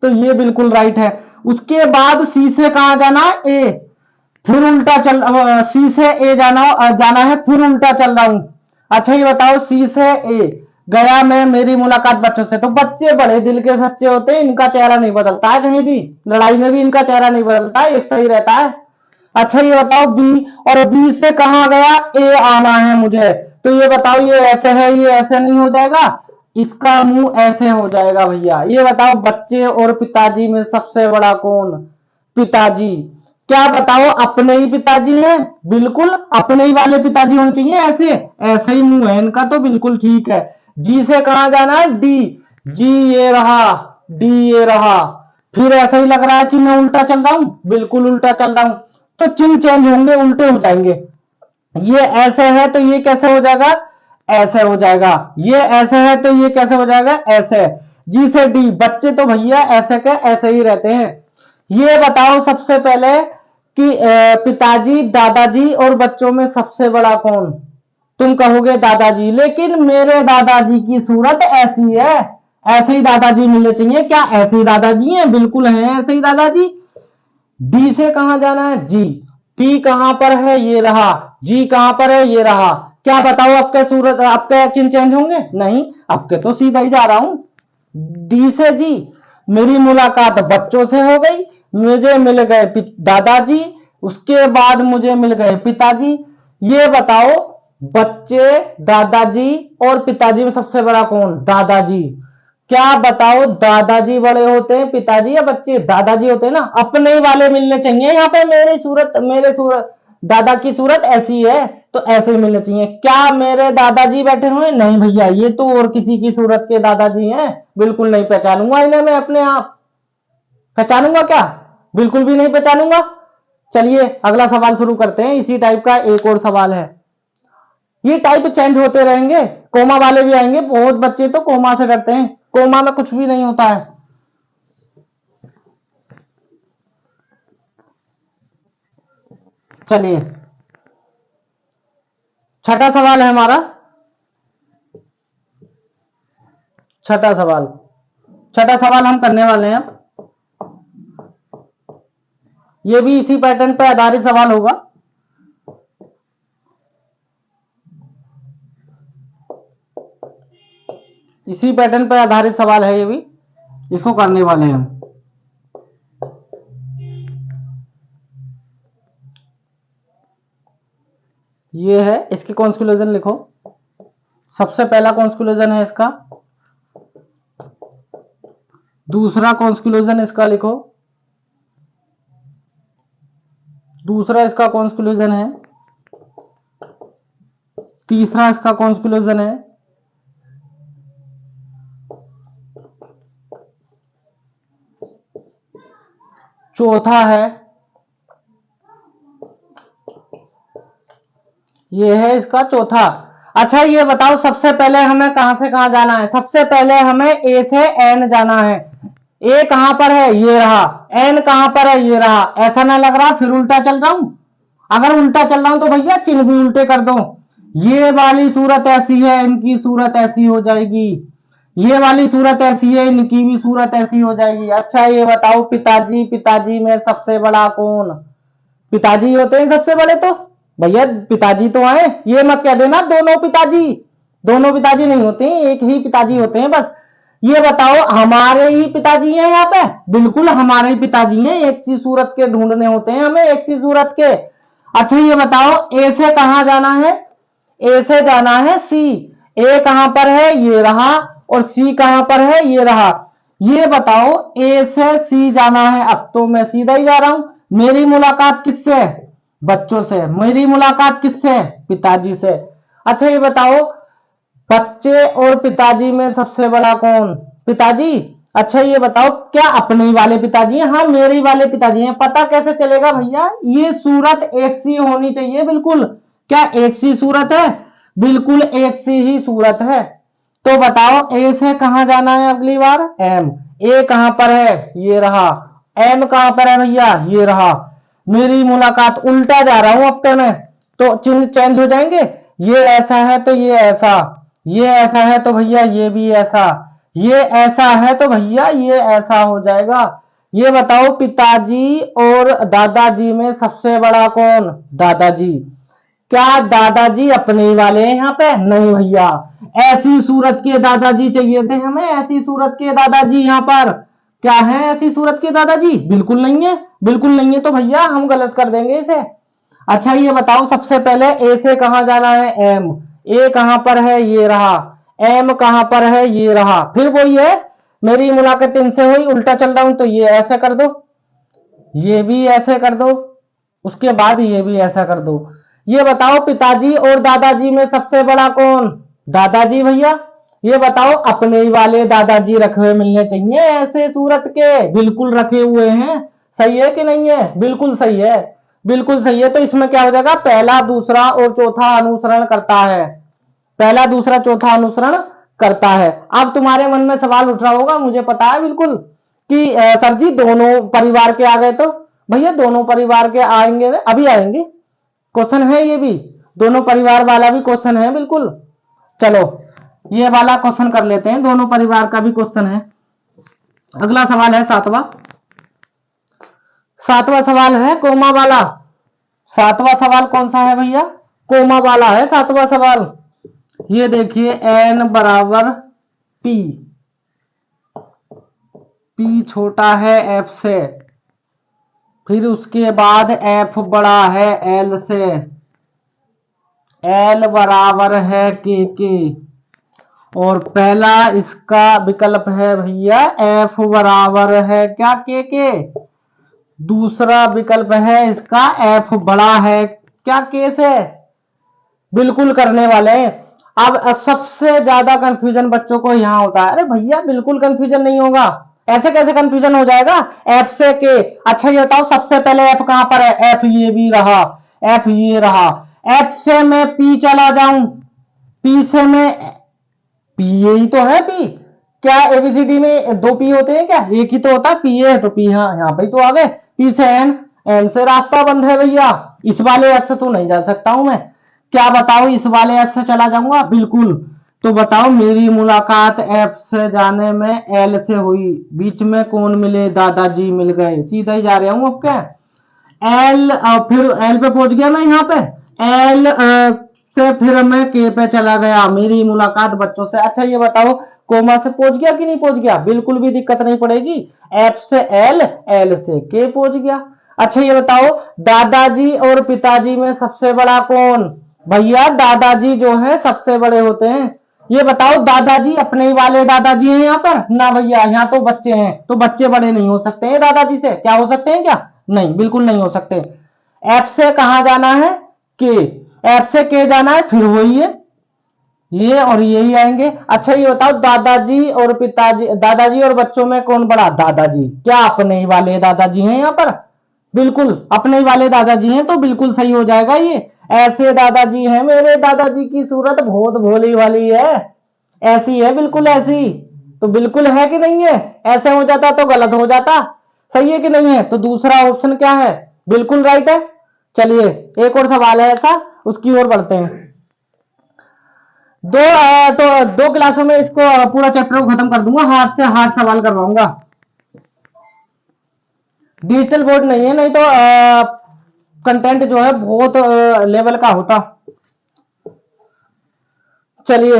तो ये बिल्कुल राइट है। उसके बाद सी से कहां जाना? ए। फिर उल्टा चल, सी से ए जाना है, फिर उल्टा चल रहा हूं। अच्छा ये बताओ, सी से ए गया मैं, मेरी मुलाकात बच्चों से। तो बच्चे बड़े दिल के सच्चे होते हैं, इनका चेहरा नहीं बदलता है कहीं भी, लड़ाई में भी इनका चेहरा नहीं बदलता है, एक सही रहता है। अच्छा ये बताओ, बी, और बी से कहां गया? ए आना है मुझे। तो ये बताओ, ये ऐसे है, ये ऐसे नहीं हो जाएगा, इसका मुंह ऐसे हो जाएगा भैया। ये बताओ, बच्चे और पिताजी में सबसे बड़ा कौन? पिताजी। क्या बताओ, अपने ही पिताजी हैं? बिल्कुल अपने ही वाले पिताजी होने चाहिए, ऐसे ऐसे ही मुंह है इनका, तो बिल्कुल ठीक है। जी से कहां जाना है? डी। जी ये रहा, डी ये रहा। फिर ऐसा ही लग रहा है कि मैं उल्टा चल रहा हूं, बिल्कुल उल्टा चल रहा हूं, तो चिन्ह चेंज होंगे, उल्टे हो जाएंगे। ये ऐसे है तो ये कैसे हो जाएगा? ऐसे हो जाएगा। ये ऐसे है तो ये कैसे हो जाएगा? ऐसे। जी से डी, बच्चे तो भैया ऐसे के ऐसे ही रहते हैं। ये बताओ सबसे पहले कि पिताजी, दादाजी और बच्चों में सबसे बड़ा कौन? तुम कहोगे दादाजी, लेकिन मेरे दादाजी की सूरत ऐसी है, ऐसे ही दादाजी मिलने चाहिए। क्या ऐसे ही दादाजी हैं? बिल्कुल हैं ऐसे ही दादाजी। डी से कहां जाना है? जी। टी कहां पर है? ये रहा। जी कहां पर है? ये रहा। क्या बताओ, आपके सूरत, आपके चिन्ह चेंज होंगे? नहीं, आपके तो सीधा ही जा रहा हूं। डी से जी, मेरी मुलाकात बच्चों से हो गई, मुझे मिल गए दादाजी, उसके बाद मुझे मिल गए पिताजी। ये बताओ, बच्चे, दादाजी और पिताजी में सबसे बड़ा कौन? दादाजी। क्या बताओ, दादाजी बड़े होते हैं पिताजी या बच्चे? दादाजी होते हैं ना, अपने ही वाले मिलने चाहिए। यहाँ पे मेरे सूरत दादा की सूरत ऐसी है तो ऐसे ही मिलने चाहिए। क्या मेरे दादाजी बैठे हुए? नहीं भैया, ये तो और किसी की सूरत के दादाजी हैं, बिल्कुल नहीं पहचानूंगा इन्हें मैं अपने आप। पहचानूंगा क्या? बिल्कुल भी नहीं पहचानूंगा। चलिए अगला सवाल शुरू करते हैं। इसी टाइप का एक और सवाल है, ये टाइप चेंज होते रहेंगे, कोमा वाले भी आएंगे। बहुत बच्चे तो कोमा से करते हैं, कोमा में कुछ भी नहीं होता है। चलिए छठा सवाल है हमारा, छठा सवाल, छठा सवाल हम करने वाले हैं। ये भी इसी पैटर्न पर आधारित सवाल होगा। इसी पैटर्न पर आधारित सवाल है ये भी, इसको करने वाले हैं हम। ये है, इसके कॉन्क्लूजन लिखो। सबसे पहला कॉन्क्लूजन है इसका, दूसरा कॉन्क्लूजन इसका लिखो, दूसरा इसका कंक्लूजन है, तीसरा इसका कंक्लूजन है, चौथा है, ये है इसका चौथा। अच्छा ये बताओ सबसे पहले हमें कहां से कहां जाना है? सबसे पहले हमें ए से एन जाना है। ए कहां पर है? ये रहा। एन कहां पर है? ये रहा। ऐसा ना लग रहा फिर उल्टा चल रहा हूं? अगर उल्टा चल रहा हूं तो भैया चिन्ह भी उल्टे कर दो। ये वाली सूरत ऐसी है, इनकी सूरत ऐसी हो जाएगी। ये वाली सूरत ऐसी है, इनकी भी सूरत ऐसी हो जाएगी। अच्छा ये बताओ पिताजी, पिताजी में सबसे बड़ा कौन? पिताजी होते हैं सबसे बड़े तो भैया पिताजी तो आए, ये मत कह देना दोनों पिताजी। दोनों पिताजी नहीं होते हैं, एक ही पिताजी होते हैं बस। ये बताओ हमारे ही पिताजी हैं यहाँ पे? बिल्कुल हमारे ही पिताजी हैं। एक सी सूरत के ढूंढने होते हैं हमें, एक सी सूरत के। अच्छा ये बताओ ए से कहां जाना है? ए से जाना है सी। ए कहां पर है? ये रहा। और सी कहां पर है? ये रहा। ये बताओ ए से सी जाना है। अब तो मैं सीधा ही जा रहा हूं। मेरी मुलाकात किससे? बच्चों से। मेरी मुलाकात किससे? पिताजी से। अच्छा ये बताओ बच्चे और पिताजी में सबसे बड़ा कौन? पिताजी। अच्छा ये बताओ क्या अपने ही वाले पिताजी हैं? हाँ मेरे ही वाले पिताजी हैं। पता कैसे चलेगा भैया? ये सूरत एक सी होनी चाहिए बिल्कुल। क्या एक सी सूरत है? बिल्कुल एक सी ही सूरत है। तो बताओ ए से कहां जाना है अगली बार? एम। ए कहां पर है? ये रहा। एम कहां पर है भैया? ये रहा। मेरी मुलाकात उल्टा जा रहा हूं अब तो मैं, तो चिन्ह चेंज हो जाएंगे। ये ऐसा है तो ये ऐसा, ये ऐसा है तो भैया ये भी ऐसा, ये ऐसा है तो भैया ये ऐसा हो जाएगा। ये बताओ पिताजी और दादाजी में सबसे बड़ा कौन? दादाजी। क्या दादाजी अपने ही वाले हैं यहाँ पे? नहीं भैया, ऐसी सूरत के दादाजी चाहिए थे हमें। ऐसी सूरत के दादाजी यहाँ पर क्या है? ऐसी सूरत के दादाजी बिल्कुल नहीं है। बिल्कुल नहीं है तो भैया हम गलत कर देंगे इसे। अच्छा ये बताओ सबसे पहले ए से कहां जाना है? एम। ए कहां पर है? ये रहा। एम कहां पर है? ये रहा। फिर वही है, मेरी मुलाकात इनसे हुई, उल्टा चल रहा हूं तो ये ऐसे कर दो, ये भी ऐसे कर दो, उसके बाद ये भी ऐसा कर दो। ये बताओ पिताजी और दादाजी में सबसे बड़ा कौन? दादाजी भैया। ये बताओ अपने ही वाले दादाजी रखे हुए मिलने चाहिए ऐसे सूरत के। बिल्कुल रखे हुए हैं। सही है कि नहीं है? बिल्कुल सही है। बिल्कुल सही है। तो इसमें क्या हो जाएगा? पहला दूसरा और चौथा अनुसरण करता है। पहला दूसरा चौथा अनुसरण करता है। अब तुम्हारे मन में सवाल उठ रहा होगा, मुझे पता है बिल्कुल, कि सर जी दोनों परिवार के आ गए तो भैया दोनों परिवार के आएंगे, अभी आएंगे। क्वेश्चन है ये भी, दोनों परिवार वाला भी क्वेश्चन है बिल्कुल। चलो ये वाला क्वेश्चन कर लेते हैं, दोनों परिवार का भी क्वेश्चन है। अगला सवाल है सातवां। सातवां सवाल है कोमा वाला। सातवां सवाल कौन सा है भैया? कोमा वाला है सातवां सवाल। ये देखिए एन बराबर पी, पी छोटा है एफ से, फिर उसके बाद एफ बड़ा है एल से, एल बराबर है के, और पहला इसका विकल्प है भैया एफ बराबर है क्या के। दूसरा विकल्प है इसका एफ बड़ा है क्या के से। बिल्कुल करने वाले हैं। अब सबसे ज्यादा कंफ्यूजन बच्चों को यहां होता है। अरे भैया बिल्कुल कंफ्यूजन नहीं होगा, ऐसे कैसे कंफ्यूजन हो जाएगा? एफ से के। अच्छा ये बताओ सबसे पहले एफ कहां पर है? एफ ये भी रहा, एफ ये रहा। एफ से मैं पी चला जाऊं, पी से मैं, पी यही तो है पी। क्या एबीसीडी में दो पी होते हैं क्या? एक ही तो होता है, पी है तो पी। हाँ यहाँ पे तो आ गए। पी से एन, एन से रास्ता बंद है भैया। इस वाले एफ से तो नहीं जा सकता हूं मैं। क्या बताओ इस वाले एफ से चला जाऊंगा? बिल्कुल। तो बताओ मेरी मुलाकात एफ से जाने में एल से हुई, बीच में कौन मिले? दादाजी मिल गए। सीधा ही जा रहा हूं अब क्या। एल, फिर एल पे पहुंच गया मैं यहाँ पे। एल से फिर मैं के पे चला गया, मेरी मुलाकात बच्चों से। अच्छा ये बताओ कोमा से पहुंच गया कि नहीं पहुंच गया? बिल्कुल भी दिक्कत नहीं पड़ेगी। एफ से एल, एल से के पहुंच गया। अच्छा ये बताओ दादाजी और पिताजी में सबसे बड़ा कौन? भैया दादाजी जो है सबसे बड़े होते हैं। ये बताओ दादाजी अपने ही वाले दादाजी हैं यहाँ पर? ना भैया यहाँ तो बच्चे हैं, तो बच्चे बड़े नहीं हो सकते हैं दादाजी से। क्या हो सकते हैं क्या? नहीं, बिल्कुल नहीं हो सकते। एफ से कहां जाना है, के, एफ से के जाना है, फिर वही है, ये और यही आएंगे। अच्छा ये बताओ दादाजी और पिताजी, दादाजी और बच्चों में कौन बड़ा, दादाजी। क्या अपने ही वाले दादाजी हैं यहाँ पर, बिल्कुल अपने ही वाले दादाजी हैं, तो बिल्कुल सही हो जाएगा ये। ऐसे दादाजी हैं, मेरे दादाजी की सूरत बहुत भोली वाली है, ऐसी है बिल्कुल ऐसी, तो बिल्कुल है कि नहीं है, ऐसे हो जाता तो गलत हो जाता, सही है कि नहीं है, तो दूसरा ऑप्शन क्या है, बिल्कुल राइट है। चलिए एक और सवाल है ऐसा, उसकी ओर बढ़ते हैं। तो दो क्लासों में इसको पूरा चैप्टर को खत्म कर दूंगा, हाथ से हाथ सवाल करवाऊंगा। डिजिटल बोर्ड नहीं है, नहीं तो कंटेंट जो है बहुत लेवल का होता। चलिए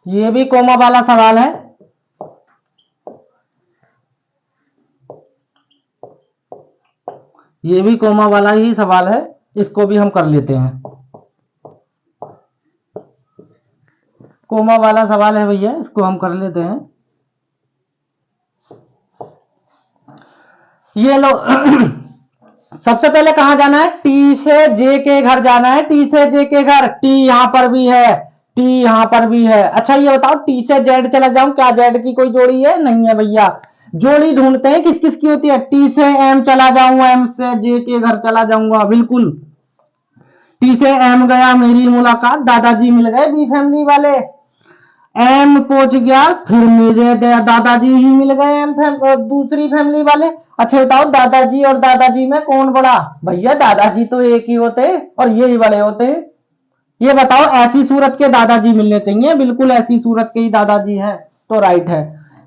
ये भी कोमा वाला सवाल है, ये भी कोमा वाला ही सवाल है, इसको भी हम कर लेते हैं। कोमा वाला सवाल है भैया, इसको हम कर लेते हैं। ये लो सबसे पहले कहां जाना है, टी से जे के घर जाना है, टी से जे के घर, टी यहां पर भी है, टी यहां पर भी है। अच्छा ये बताओ टी से जेड चला जाऊं, क्या जेड की कोई जोड़ी है, नहीं है भैया। जोड़ी ढूंढते हैं किस किस की होती है, टी से एम चला जाऊं, एम से जे के घर चला जाऊंगा, बिल्कुल टी से एम गया, मेरी मुलाकात दादाजी मिल गए, बी फैमिली वाले, एम पहुंच गया, फिर मुझे दादाजी ही मिल गए, एम दूसरी फैमिली वाले। अच्छा बताओ दादाजी और दादाजी में कौन बड़ा, भैया दादाजी तो एक ही होते हैं और यही बड़े होते हैं। ये बताओ ऐसी सूरत के दादाजी मिलने चाहिए, बिल्कुल ऐसी सूरत के ही दादाजी हैं, तो राइट है।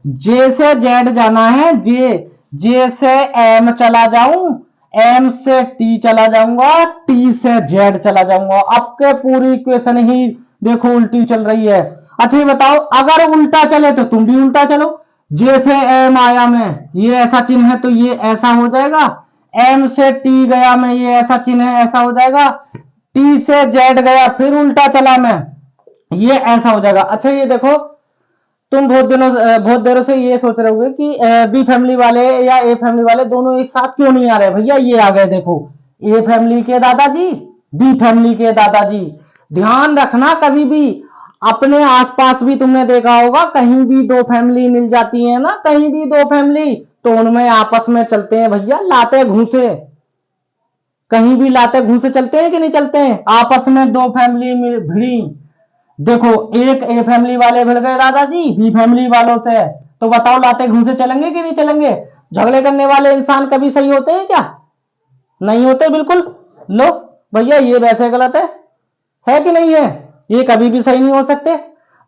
जे से जेड जाना है, जे से एम चला जाऊं, एम से टी चला जाऊंगा, टी से जेड चला जाऊंगा। अब के पूरी इक्वेशन ही देखो उल्टी चल रही है। अच्छा ये बताओ अगर उल्टा चले तो तुम भी उल्टा चलो, जे से एम आया मैं, ये ऐसा चिन्ह है तो ये ऐसा हो जाएगा, एम से टी गया मैं, ये ऐसा चिन्ह है, ऐसा हो जाएगा, टी से जेड गया फिर उल्टा चला मैं, ये ऐसा हो जाएगा। अच्छा ये देखो तुम बहुत देरों से ये सोच रहे होगे कि बी फैमिली वाले या ए फैमिली वाले दोनों एक साथ क्यों नहीं आ रहे, भैया ये आ गए देखो, ए फैमिली के दादाजी, बी फैमिली के दादाजी। ध्यान रखना कभी भी अपने आसपास भी तुमने देखा होगा कहीं भी दो फैमिली मिल जाती है ना, कहीं भी दो फैमिली, तो उनमें आपस में चलते हैं भैया लाते घूसे, कहीं भी लाते घूसे चलते हैं कि नहीं चलते हैं, आपस में दो फैमिली भिड़ी, देखो एक ए फैमिली वाले मिल गए दादाजी बी फैमिली वालों से, तो बताओ लाते घूसे चलेंगे कि नहीं चलेंगे। झगड़े करने वाले इंसान कभी सही होते हैं क्या, नहीं होते बिल्कुल। लो भैया ये वैसे गलत है कि नहीं है, ये कभी भी सही नहीं हो सकते,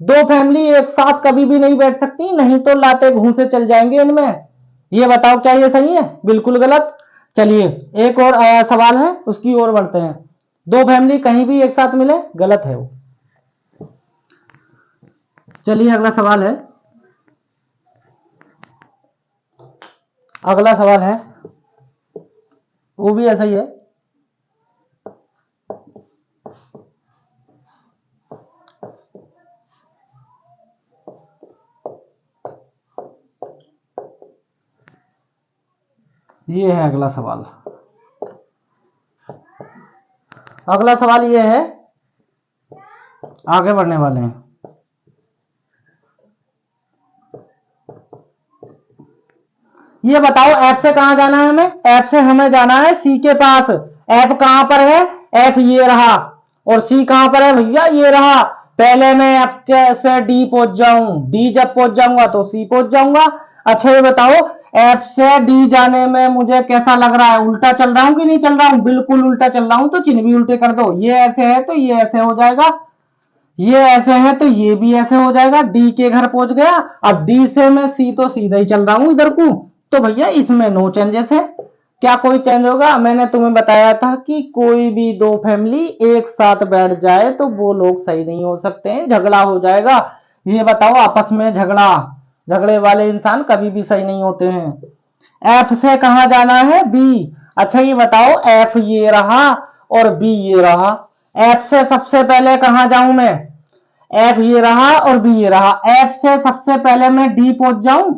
दो फैमिली एक साथ कभी भी नहीं बैठ सकती, नहीं तो लाते घूसे चल जाएंगे इनमें। ये बताओ क्या ये सही है, बिल्कुल गलत। चलिए एक और सवाल है उसकी ओर बढ़ते हैं। दो फैमिली कहीं भी एक साथ मिले गलत है वो। चलिए अगला सवाल है, अगला सवाल है वो भी ऐसा ही है। ये है अगला सवाल, अगला सवाल ये है, आगे बढ़ने वाले हैं। ये बताओ एफ से कहां जाना है हमें, एफ से हमें जाना है सी के पास, एफ कहां पर है, एफ ये रहा, और सी कहां पर है भैया ये रहा। पहले मैं एफ से डी पहुंच जाऊं, डी जब पहुंच जाऊंगा तो सी पहुंच जाऊंगा। अच्छा ये बताओ एफ से डी जाने में मुझे कैसा लग रहा है, उल्टा चल रहा हूं कि नहीं चल रहा हूं, बिल्कुल उल्टा चल रहा हूं, तो चिन्ह भी उल्टे कर दो, ये ऐसे है तो ये ऐसे हो जाएगा, ये ऐसे है तो ये भी ऐसे हो जाएगा, डी के घर पहुंच गया। अब डी से मैं सी तो सीधा ही चल रहा हूं इधर को, तो भैया इसमें नो चेंजेस है। क्या कोई चेंज होगा, मैंने तुम्हें बताया था कि कोई भी दो फैमिली एक साथ बैठ जाए तो वो लोग सही नहीं हो सकते हैं, झगड़ा हो जाएगा। ये बताओ आपस में झगड़े वाले इंसान कभी भी सही नहीं होते हैं। एफ से कहां जाना है, बी। अच्छा ये बताओ एफ ये रहा और बी ये रहा, एफ से सबसे पहले कहां जाऊं मैं, एफ ये रहा और बी ये रहा। एफ से सबसे पहले मैं डी पहुंच जाऊं,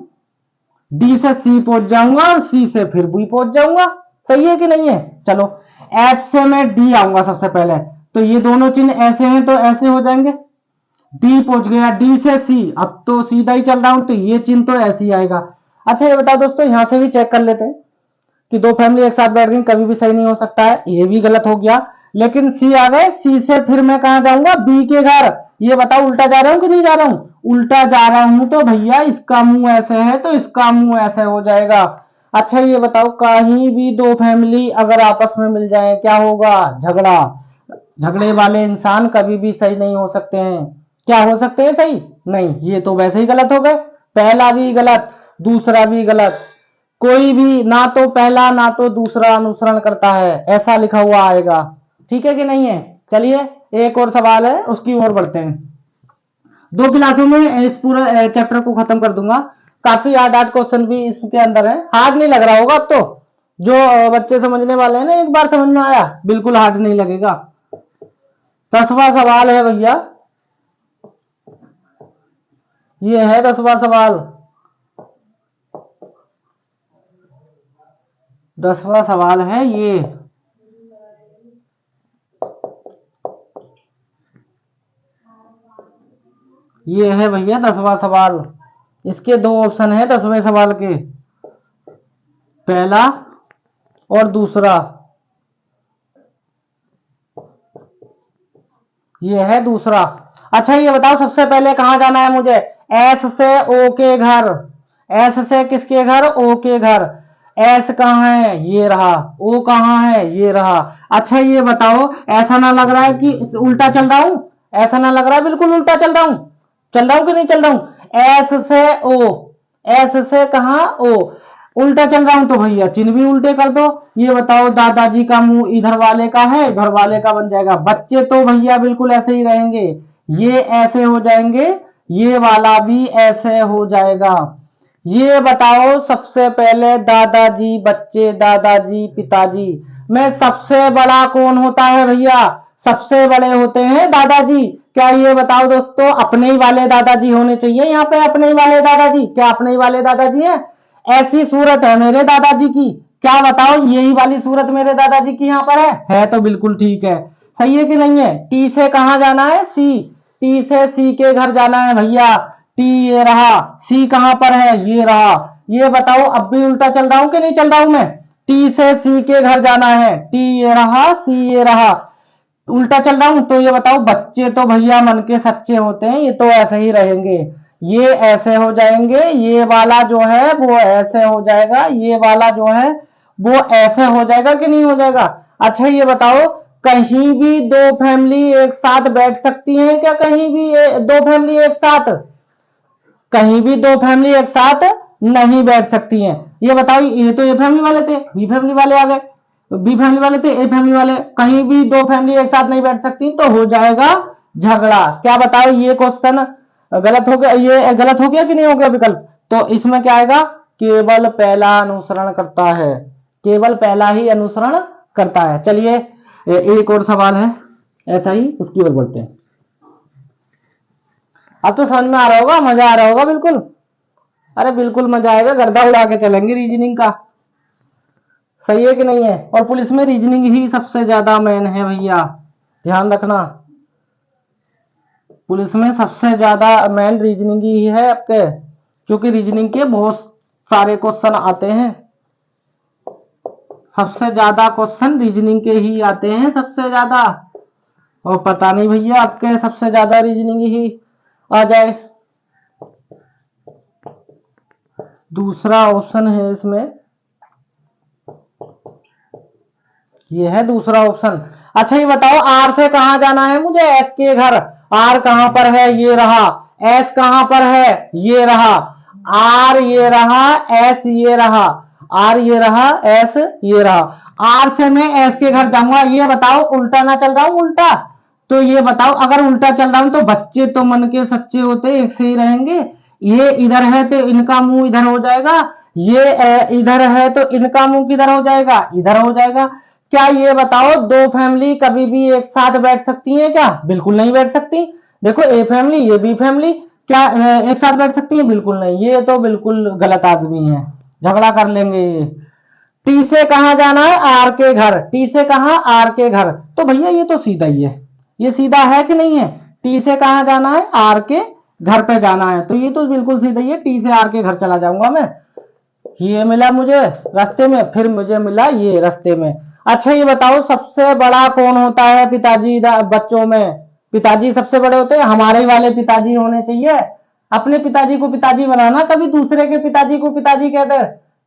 डी से सी पहुंच जाऊंगा और सी से फिर बी पहुंच जाऊंगा। सही है कि नहीं है? चलो एफ से मैं डी आऊंगा सबसे पहले, तो ये दोनों चिन्ह ऐसे हैं तो ऐसे हो जाएंगे। डी पहुंच गया, डी से सी, अब तो सीधा ही चल रहा हूं तो ये चिन्ह तो ऐसे ही आएगा। अच्छा ये बताओ दोस्तों, यहां से भी चेक कर लेते हैं कि दो फैमिली एक साथ बैठ गई, कभी भी सही नहीं हो सकता है, ये भी गलत हो गया। लेकिन सी आ गए, सी से फिर मैं कहां जाऊंगा? बी के घर। ये बताओ उल्टा जा रहा हूं कि नहीं जा रहा हूं? उल्टा जा रहा हूं तो भैया इसका मुंह ऐसे है तो इसका मुंह ऐसे हो जाएगा। अच्छा ये बताओ, कहीं भी दो फैमिली अगर आपस में मिल जाए क्या होगा? झगड़ा। झगड़े वाले इंसान कभी भी सही नहीं हो सकते हैं। क्या हो सकते हैं सही? नहीं, ये तो वैसे ही गलत हो गए। पहला भी गलत, दूसरा भी गलत। कोई भी ना तो पहला ना तो दूसरा अनुसरण करता है, ऐसा लिखा हुआ आएगा। ठीक है कि नहीं है? चलिए एक और सवाल है, उसकी ओर बढ़ते हैं। 2 क्लासों में इस पूरे चैप्टर को खत्म कर दूंगा। काफी हार्ड हार्ड क्वेश्चन भी इसके अंदर है। हार्ड नहीं लग रहा होगा अब तो, जो बच्चे समझने वाले हैं ना, एक बार समझ में आया, बिल्कुल हार्ड नहीं लगेगा। 10वां सवाल है भैया, ये है 10वां सवाल। 10वां सवाल है ये है भैया 10वां सवाल। इसके 2 ऑप्शन है 10वें सवाल के, पहला और दूसरा। ये है दूसरा। अच्छा ये बताओ सबसे पहले कहां जाना है मुझे? एस से ओ के घर। एस से किसके घर? ओ के घर। एस कहां है? ये रहा। ओ कहां है? ये रहा। अच्छा ये बताओ, ऐसा ना लग रहा है कि उल्टा चल रहा हूं? ऐसा ना लग रहा है बिल्कुल उल्टा चल रहा हूं? चल रहा हूं कि नहीं चल रहा हूं? एस से ओ, एस से कहां? ओ। उल्टा चल रहा हूं तो भैया चिन्ह भी उल्टे कर दो। ये बताओ, दादाजी का मुंह इधर वाले का है, इधर वाले का बन जाएगा। बच्चे तो भैया बिल्कुल ऐसे ही रहेंगे, ये ऐसे हो जाएंगे, ये वाला भी ऐसे हो जाएगा। ये बताओ सबसे पहले, दादाजी बच्चे, दादाजी पिताजी में सबसे बड़ा कौन होता है भैया? सबसे बड़े होते हैं दादाजी। क्या ये बताओ दोस्तों, अपने ही वाले दादाजी होने चाहिए यहाँ पे? अपने ही वाले दादाजी, क्या अपने ही वाले दादाजी हैं? ऐसी सूरत है मेरे दादाजी की, क्या बताओ यही वाली सूरत मेरे दादाजी की यहाँ पर है तो बिल्कुल ठीक है। सही है कि नहीं है? टी से कहां जाना है? सी। टी से सी के घर जाना है भैया। टी ये रहा, सी कहां पर है? ये रहा। ये बताओ अब भी उल्टा चल रहा हूं कि नहीं चल रहा हूं मैं? टी से सी के घर जाना है, टी ये रहा, सी ये रहा। उल्टा चल रहा हूं तो ये बताओ, बच्चे तो भैया मन के सच्चे होते हैं, ये तो ऐसे ही रहेंगे। ये ऐसे हो जाएंगे, ये वाला जो है वो ऐसे हो जाएगा, ये वाला जो है वो ऐसे हो जाएगा कि नहीं हो जाएगा? अच्छा ये बताओ, कहीं भी दो फैमिली एक साथ बैठ सकती हैं क्या? कहीं भी दो फैमिली एक साथ? कहीं भी दो फैमिली एक साथ नहीं बैठ सकती हैं। ये बताओ, ये तो ए फैमिली वाले थे, बी फैमिली वाले आ गए, बी फैमिली वाले थे, ए फैमिली वाले। कहीं भी दो फैमिली एक साथ नहीं बैठ सकती तो हो जाएगा झगड़ा। क्या बताओ, ये क्वेश्चन गलत हो गया? ये गलत हो गया कि नहीं हो गया विकल्प? तो इसमें क्या आएगा? केवल पहला अनुसरण करता है, केवल पहला ही अनुसरण करता है। चलिए एक और सवाल है ऐसा ही, उसकी ओर बढ़ते हैं। अब तो समझ में आ रहा होगा, मजा आ रहा होगा बिल्कुल। अरे बिल्कुल मजा आएगा, गर्दा उड़ा के चलेंगे रीजनिंग का। सही है कि नहीं है? और पुलिस में रीजनिंग ही सबसे ज्यादा मेन है भैया, ध्यान रखना। पुलिस में सबसे ज्यादा मेन रीजनिंग ही है आपके, क्योंकि रीजनिंग के बहुत सारे क्वेश्चन आते हैं। सबसे ज्यादा क्वेश्चन रीजनिंग के ही आते हैं, सबसे ज्यादा। और पता नहीं भैया आपके सबसे ज्यादा रीजनिंग ही आ जाए। दूसरा ऑप्शन है इसमें, ये है दूसरा ऑप्शन। अच्छा ये बताओ, आर से कहां जाना है मुझे? एस के घर। आर कहां पर है? ये रहा। एस कहां पर है? ये रहा। आर ये रहा, एस ये रहा। आर ये रहा, एस ये रहा। आर से मैं एस के घर जाऊंगा। ये बताओ उल्टा ना चल रहा हूं? उल्टा तो ये बताओ, अगर उल्टा चल रहा हूं तो बच्चे तो मन के सच्चे होते, एक से ही रहेंगे। ये इधर है तो इनका मुंह इधर हो जाएगा, ये इधर है तो इनका मुंह किधर हो जाएगा? इधर हो जाएगा। क्या ये बताओ, दो फैमिली कभी भी एक साथ बैठ सकती हैं क्या? बिल्कुल नहीं बैठ सकती। देखो ए फैमिली ये बी फैमिली क्या एक साथ बैठ सकती है? बिल्कुल नहीं, ये तो बिल्कुल गलत आदमी है, झगड़ा कर लेंगे ये। टी से कहा जाना है? आर के घर। टी से कहा? आर के घर। तो भैया ये तो सीधा ही है, ये सीधा है कि नहीं है? टी से कहा जाना है? आर के घर पे जाना है, तो ये तो बिल्कुल सीधा ही है, टी से आर के घर चला जाऊंगा मैं। ये मिला मुझे रास्ते में, फिर मुझे मिला ये रास्ते में। अच्छा ये बताओ सबसे बड़ा कौन होता है पिताजी बच्चों में? पिताजी सबसे बड़े होते हैं, हमारे वाले पिताजी होने चाहिए। अपने पिताजी को पिताजी बनाना, कभी दूसरे के पिताजी को पिताजी कह दे,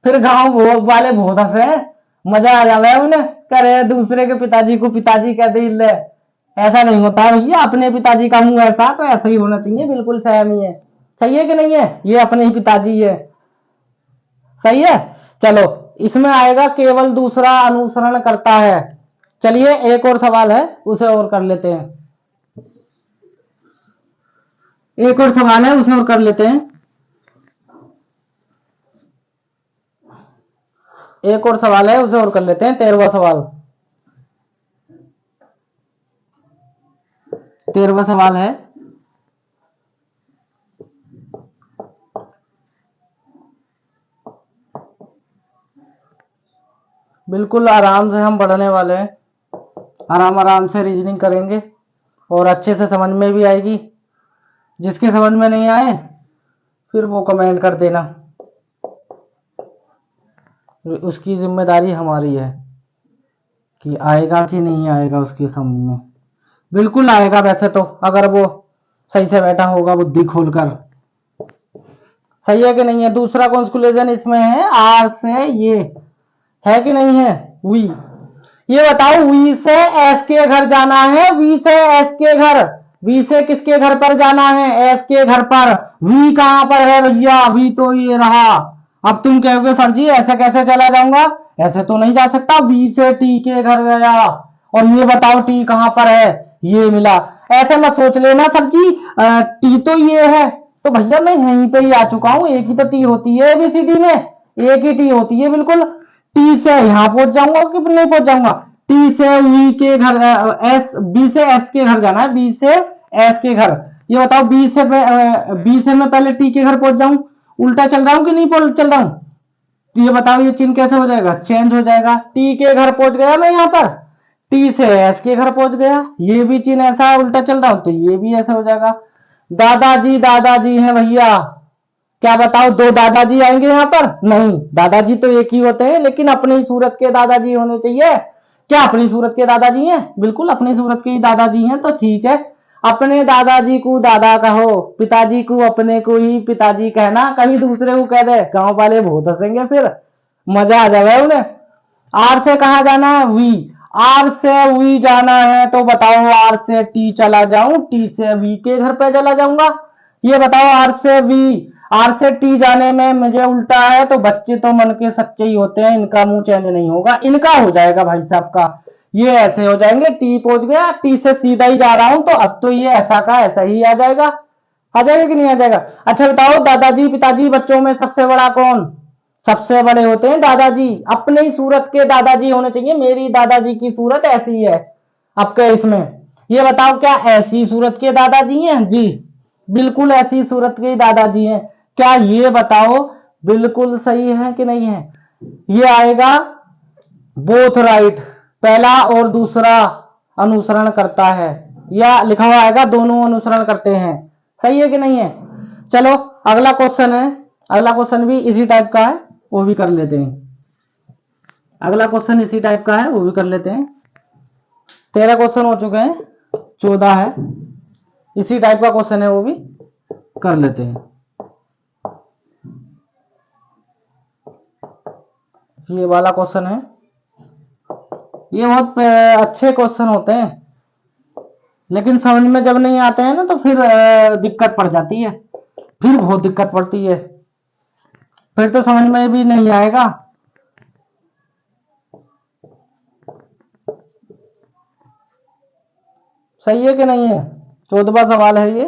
फिर गांव वाले बहुत हंसे, मजा आ जावे उन्हें, करे दूसरे के पिताजी को पिताजी कह दे ले। ऐसा नहीं होता है भैया, अपने पिताजी का मुंह ऐसा तो ऐसा ही होना चाहिए, बिल्कुल सेम ही है। सही है कि नहीं है? ये अपने ही पिताजी है। सही है। चलो इसमें आएगा केवल दूसरा अनुसरण करता है। चलिए एक और सवाल है, उसे और कर लेते हैं। एक और सवाल है, उसे और कर लेते हैं। एक और सवाल है, उसे और कर लेते हैं। 13वां सवाल। 13वां सवाल है, बिल्कुल आराम से हम पढ़ने वाले हैं, आराम आराम से रीजनिंग करेंगे और अच्छे से समझ में भी आएगी। जिसके समझ में नहीं आए फिर वो कमेंट कर देना, उसकी जिम्मेदारी हमारी है कि आएगा कि नहीं आएगा उसके समझ में। बिल्कुल आएगा वैसे तो, अगर वो सही से बैठा होगा बुद्धि खोलकर। सही है कि नहीं है? दूसरा कॉन्स्कुलेशन इसमें है आर से ये, है कि नहीं है? वी। ये बताओ वी से एस के घर जाना है, वी से एस के घर, वी से किसके घर पर जाना है? एस के घर पर। वी कहां पर है भैया? वी तो ये रहा। अब तुम कहोगे सर जी ऐसे कैसे चला जाऊंगा? ऐसे तो नहीं जा सकता, वी से टी के घर गया, और ये बताओ टी कहां पर है? ये मिला। ऐसे मत सोच लेना सर जी टी तो ये है, तो भैया मैं यहीं पे ही आ चुका हूं, एक ही तो टी होती है एबीसीडी में, एक ही टी होती है बिल्कुल। टी से यहां पहुंच जाऊंगा कि नहीं पहुंच जाऊंगा? टी से वी के घर, एस बी से एस के घर जाना है, बी से एस के घर। ये बताओ बी से मैं पहले टी के घर पहुंच जाऊं, उल्टा चल रहा हूं कि नहीं चल रहा हूं? तो ये बताओ ये चिन्ह कैसे हो जाएगा? चेंज हो जाएगा। टी के घर पहुंच गया मैं यहाँ पर, टी से एस के घर पहुंच गया, ये भी चिन्ह ऐसा उल्टा चल रहा हूं तो ये भी ऐसे हो जाएगा। दादाजी दादाजी है भैया, क्या बताओ दो दादाजी आएंगे यहाँ पर? नहीं, दादाजी तो एक ही होते हैं, लेकिन अपनी सूरत के दादाजी होने चाहिए। क्या अपनी सूरत के दादाजी हैं? बिल्कुल अपनी सूरत के ही दादाजी हैं, तो ठीक है। अपने दादाजी को दादा कहो, पिताजी को अपने को ही पिताजी कहना, कभी दूसरे को कह दे गांव वाले बहुत हंसेंगे, फिर मजा आ जाएगा उन्हें। आर से कहा जाना है? वी। आर से वी जाना है, तो बताओ आर से टी चला जाऊं, टी से वी के घर पे चला जाऊंगा? ये बताओ आर से वी, आर से टी जाने में मुझे उल्टा है, तो बच्चे तो मन के सच्चे ही होते हैं, इनका मुंह चेंज नहीं होगा, इनका हो जाएगा भाई साहब का। ये ऐसे हो जाएंगे, टी पहुंच गया, टी से सीधा ही जा रहा हूं, तो अब तो ये ऐसा का ऐसा ही आ जाएगा। आ जाएगा कि नहीं आ जाएगा? अच्छा बताओ दादाजी पिताजी बच्चों में सबसे बड़ा कौन? सबसे बड़े होते हैं दादाजी, अपने ही सूरत के दादाजी होने चाहिए। मेरी दादाजी की सूरत ऐसी है आपके इसमें। ये बताओ क्या ऐसी सूरत के दादाजी हैं? जी बिल्कुल ऐसी सूरत के दादाजी हैं। क्या ये बताओ बिल्कुल सही है कि नहीं है? ये आएगा बोथ राइट, पहला और दूसरा अनुसरण करता है, या लिखा हुआ आएगा दोनों अनुसरण करते हैं। सही है कि नहीं है? चलो अगला क्वेश्चन है, अगला क्वेश्चन भी इसी टाइप का है, वो भी कर लेते हैं। अगला क्वेश्चन इसी टाइप का है, वो भी कर लेते हैं। 13 क्वेश्चन हो चुके हैं, 14 है, इसी टाइप का क्वेश्चन है, वो भी कर लेते हैं। ये वाला क्वेश्चन है, ये बहुत अच्छे क्वेश्चन होते हैं, लेकिन समझ में जब नहीं आते हैं ना तो फिर दिक्कत पड़ जाती है, फिर बहुत दिक्कत पड़ती है, फिर तो समझ में भी नहीं आएगा। सही है कि नहीं है? 14वां सवाल है ये,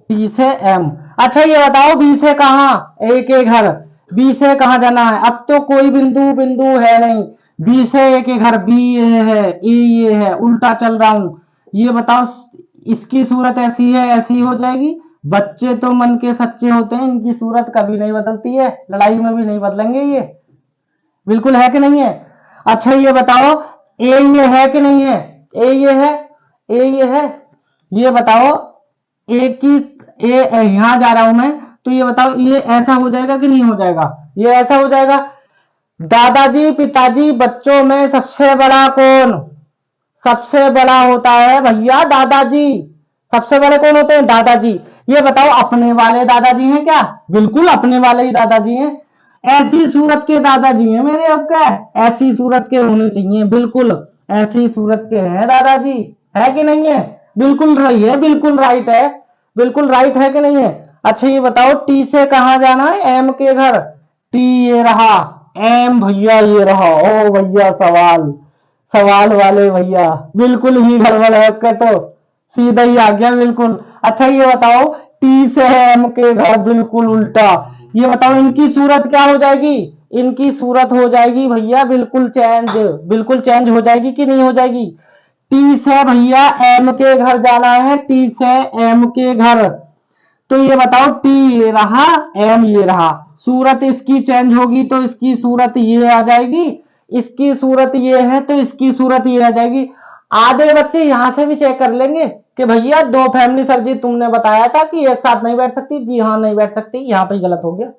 बी से एम। अच्छा ये बताओ बी से कहा? ए के घर। बी से कहा जाना है? अब तो कोई बिंदु बिंदु है नहीं, बी से ए के घर, बी ये है, ए ये है, उल्टा चल रहा हूं। ये बताओ इसकी सूरत ऐसी है, ऐसी हो जाएगी। बच्चे तो मन के सच्चे होते हैं, इनकी सूरत कभी नहीं बदलती है, लड़ाई में भी नहीं बदलेंगे ये। बिल्कुल है कि नहीं है? अच्छा ये बताओ ए ये है कि नहीं है? ए ये है, ए ये है, ये बताओ ए की ए यहां जा रहा हूं मैं, तो ये बताओ ये ऐसा हो जाएगा कि नहीं हो जाएगा? ये ऐसा हो जाएगा। दादाजी पिताजी बच्चों में सबसे बड़ा कौन? सबसे बड़ा होता है भैया दादाजी। सबसे बड़े कौन होते हैं? दादाजी। ये बताओ अपने वाले दादाजी हैं क्या? बिल्कुल अपने वाले ही दादाजी हैं। ऐसी सूरत के दादाजी हैं मेरे, अब क्या है? ऐसी सूरत के होने चाहिए, बिल्कुल ऐसी सूरत के हैं दादाजी। है कि नहीं है? बिल्कुल सही है, बिल्कुल राइट है, बिल्कुल राइट है कि नहीं है? अच्छा ये बताओ टी से कहां जाना है? एम के घर। टी ये रहा, एम भैया ये रहा। ओ भैया सवाल, सवाल वाले भैया बिल्कुल ही गड़बड़ है आपका, तो सीधा ही आ गया बिल्कुल। अच्छा ये बताओ टी से है एम के घर, बिल्कुल उल्टा। ये बताओ इनकी सूरत क्या हो जाएगी? इनकी सूरत हो जाएगी भैया बिल्कुल चेंज, बिल्कुल चेंज हो जाएगी कि नहीं हो जाएगी? टी से भैया एम के घर जाना है, टी से एम के घर। तो ये बताओ टी ये रहा, एम ये रहा, सूरत इसकी चेंज होगी तो इसकी सूरत ये आ जाएगी, इसकी सूरत ये है तो इसकी सूरत ये आ जाएगी। आधे बच्चे यहां से भी चेक कर लेंगे कि भैया दो फैमिली सर जी तुमने बताया था कि एक साथ नहीं बैठ सकती, जी हाँ नहीं बैठ सकती, यहां पे गलत हो गया।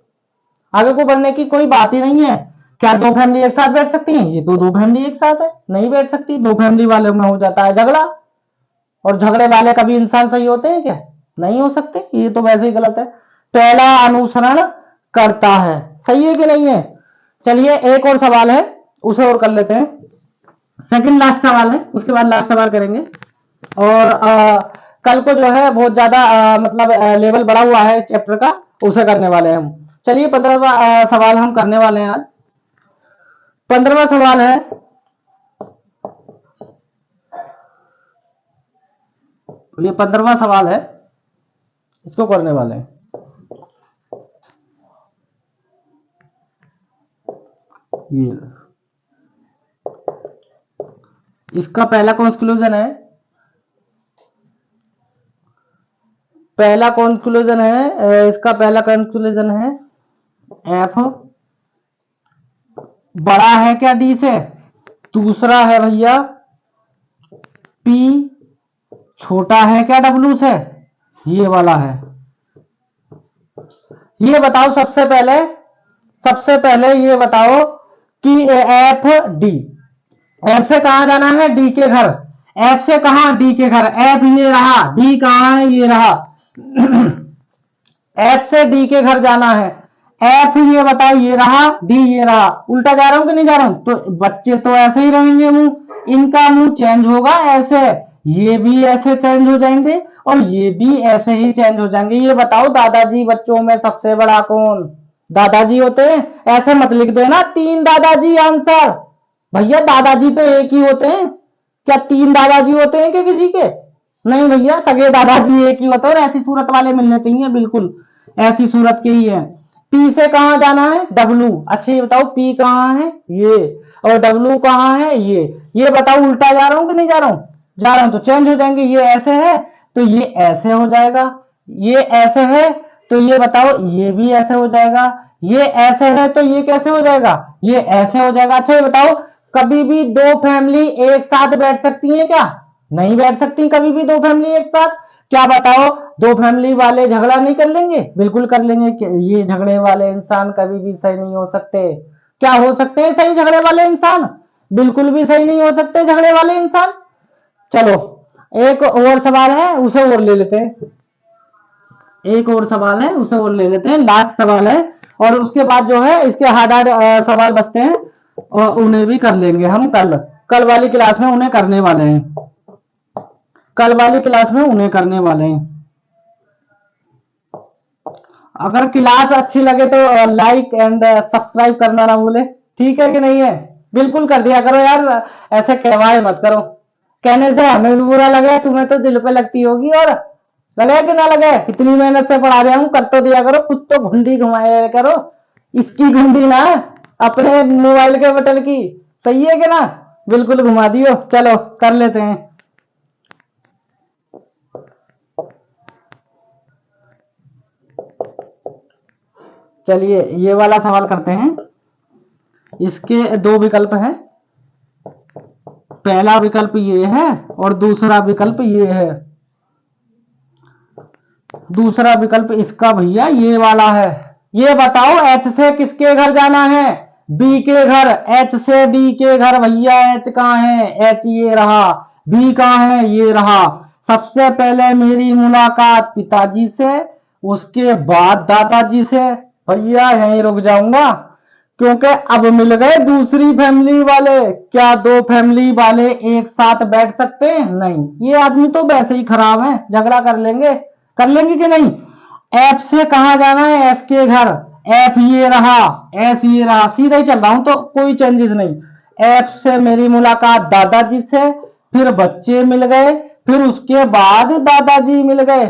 आगे को बढ़ने की कोई बात ही नहीं है। क्या दो फैमिली एक साथ बैठ सकती है? ये तो दो फैमिली एक साथ है, नहीं बैठ सकती। दो फैमिली वाले में हो जाता है झगड़ा, और झगड़े वाले कभी इंसान सही होते हैं क्या? नहीं हो सकते, ये तो वैसे ही गलत है। पहला अनुसरण करता है, सही है कि नहीं है? चलिए एक और सवाल है, उसे और कर लेते हैं। सेकंड लास्ट सवाल है, उसके बाद लास्ट सवाल करेंगे। और कल को जो है बहुत ज्यादा मतलब लेवल बढ़ा हुआ है चैप्टर का, उसे करने वाले हैं हम। चलिए 15वां सवाल हम करने वाले हैं आज। 15वां सवाल है, ये 15वां सवाल है, इसको करने वाले हैं। ये इसका पहला कंक्लूजन है, पहला कंक्लूजन है इसका पहला कंक्लूजन है एफ बड़ा है क्या डी से? दूसरा है भैया पी छोटा है क्या डब्लू से? ये वाला है। ये बताओ सबसे पहले ये बताओ कि एफ डी, एफ से कहां जाना है? डी के घर। एफ से कहां? डी के घर। एफ ये रहा, डी कहां है? ये रहा। एफ से डी के घर जाना है। एफ ये बताओ ये रहा, डी ये रहा। उल्टा जा रहा हूं कि नहीं जा रहा हूं? तो बच्चे तो ऐसे ही रहेंगे मुंह, इनका मुंह चेंज होगा ऐसे, ये भी ऐसे चेंज हो जाएंगे और ये भी ऐसे ही चेंज हो जाएंगे। ये बताओ दादाजी बच्चों में सबसे बड़ा कौन? दादाजी होते हैं, ऐसे मत लिख देना 3 दादाजी आंसर। भैया दादाजी तो एक ही होते हैं, क्या 3 दादाजी होते हैं क्या किसी के? नहीं भैया, सगे दादाजी एक ही होते हैं और ऐसी सूरत वाले मिलने चाहिए, बिल्कुल ऐसी सूरत के ही है। पी से कहां जाना है? डब्लू। अच्छा ये बताओ पी कहां है? ये। और डब्लू कहां है? ये बताओ उल्टा जा रहा हूं कि नहीं जा रहा हूं? जा रहा हूं तो चेंज हो जाएंगे। ये ऐसे है तो ये ऐसे हो जाएगा, ये ऐसे है तो ये बताओ ये भी ऐसे हो जाएगा, ये ऐसे है तो ये कैसे हो जाएगा? ये ऐसे हो जाएगा। अच्छा ये बताओ कभी भी दो फैमिली एक साथ बैठ सकती है क्या? नहीं बैठ सकती कभी भी दो फैमिली एक साथ। क्या बताओ दो फैमिली वाले झगड़ा नहीं कर लेंगे? बिल्कुल कर लेंगे। ये झगड़े वाले इंसान कभी भी सही नहीं हो सकते। क्या हो सकते हैं सही झगड़े वाले इंसान? बिल्कुल भी सही नहीं हो सकते झगड़े वाले इंसान। चलो एक और सवाल है, उसे और ले लेते हैं। एक और सवाल है, उसे और ले लेते हैं, लास्ट सवाल है। और उसके बाद जो है इसके हार्ड हार्ड सवाल बचते हैं और उन्हें भी कर लेंगे हम कल वाली क्लास में उन्हें करने वाले हैं। कल वाली क्लास में उन्हें करने वाले हैं। अगर क्लास अच्छी लगे तो लाइक एंड सब्सक्राइब करना ना भूले, ठीक है कि नहीं है? बिल्कुल कर दिया करो यार, ऐसे कहवाए मत करो। कहने से हमें भी बुरा लगे, तुम्हें तो दिल पे लगती होगी। और लगे कि ना लगे, इतनी मेहनत से पढ़ा रहा हूं, कर तो दिया करो, कुछ तो घुंडी घुमाया करो। इसकी घुंडी ना, अपने मोबाइल के बटन की। सही है कि ना? बिल्कुल घुमा दियो। चलो कर लेते हैं। चलिए ये वाला सवाल करते हैं। इसके दो विकल्प हैं, पहला विकल्प ये है और दूसरा विकल्प ये है। दूसरा विकल्प इसका भैया ये वाला है। ये बताओ एच से किसके घर जाना है? बी के घर। एच से बी के घर भैया। एच कहाँ है? एच ये रहा। बी कहाँ है? ये रहा। सबसे पहले मेरी मुलाकात पिताजी से, उसके बाद दादाजी से। भैया यहीं रुक जाऊंगा क्योंकि अब मिल गए दूसरी फैमिली वाले। क्या दो फैमिली वाले एक साथ बैठ सकते हैं? नहीं। ये आदमी तो वैसे ही खराब है, झगड़ा कर लेंगे कि नहीं। एफ से कहा जाना है? एस के घर। एफ ये रहा, एस ये रहा, सीधा ही चल रहा हूं तो कोई चेंजेस नहीं। एफ से मेरी मुलाकात दादाजी से, फिर बच्चे मिल गए, फिर उसके बाद दादाजी मिल गए।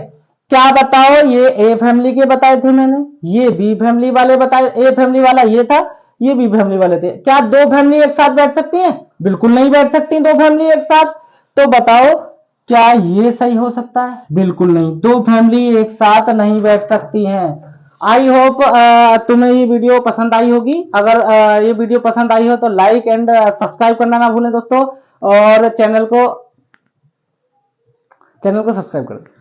क्या बताओ? ये ए फैमिली के बताए थे मैंने, ये बी फैमिली वाले बताए। ए फैमिली वाला ये था, ये बी फैमिली वाले थे। क्या दो फैमिली एक साथ बैठ सकती हैं? बिल्कुल नहीं बैठ सकती दो फैमिली एक साथ। तो बताओ क्या ये सही हो सकता है? बिल्कुल नहीं, दो फैमिली एक साथ नहीं बैठ सकती हैं। आई होप तुम्हें ये वीडियो पसंद आई होगी। अगर ये वीडियो पसंद आई हो तो लाइक एंड सब्सक्राइब करना ना भूलें दोस्तों, और चैनल को सब्सक्राइब कर दें।